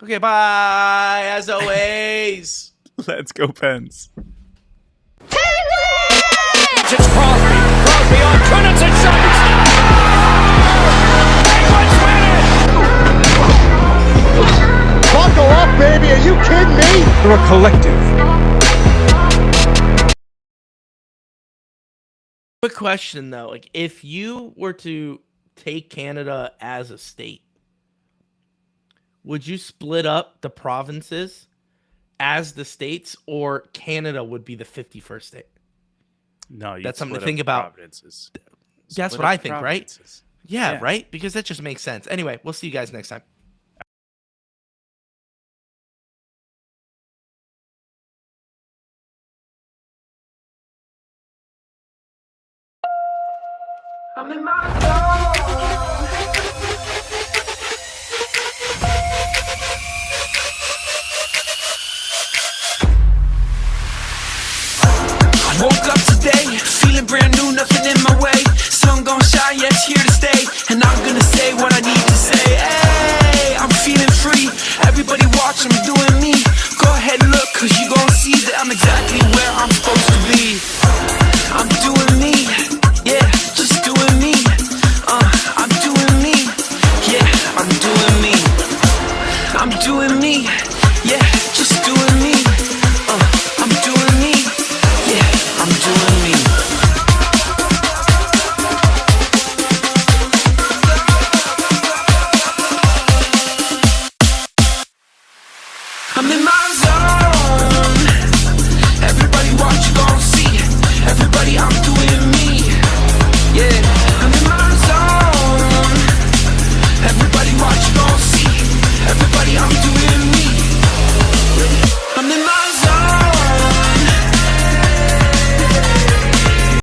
Okay, bye. As always. Let's go, Pens. It's Crosby. Crosby on Trinity shot. Penguins win it. Buckle up, baby. Are you kidding me? We're a collective. Quick question though, like if you were to take Canada as a state, would you split up the provinces as the states, or Canada would be the 51st state? No, you That's something to split think up about. providences. That's Split what up I think, right? providences. Yeah, Yeah. right? Because that just makes sense. Anyway, we'll see you guys next time. I woke up today, feeling brand new, nothing in my way. Sun gon' shine, yeah, it's here to stay. And I'm gonna say what I need to say. Hey, I'm feeling free. Everybody watch, I'm doing me. Go ahead and look, cause you gon' see that I'm exactly where I'm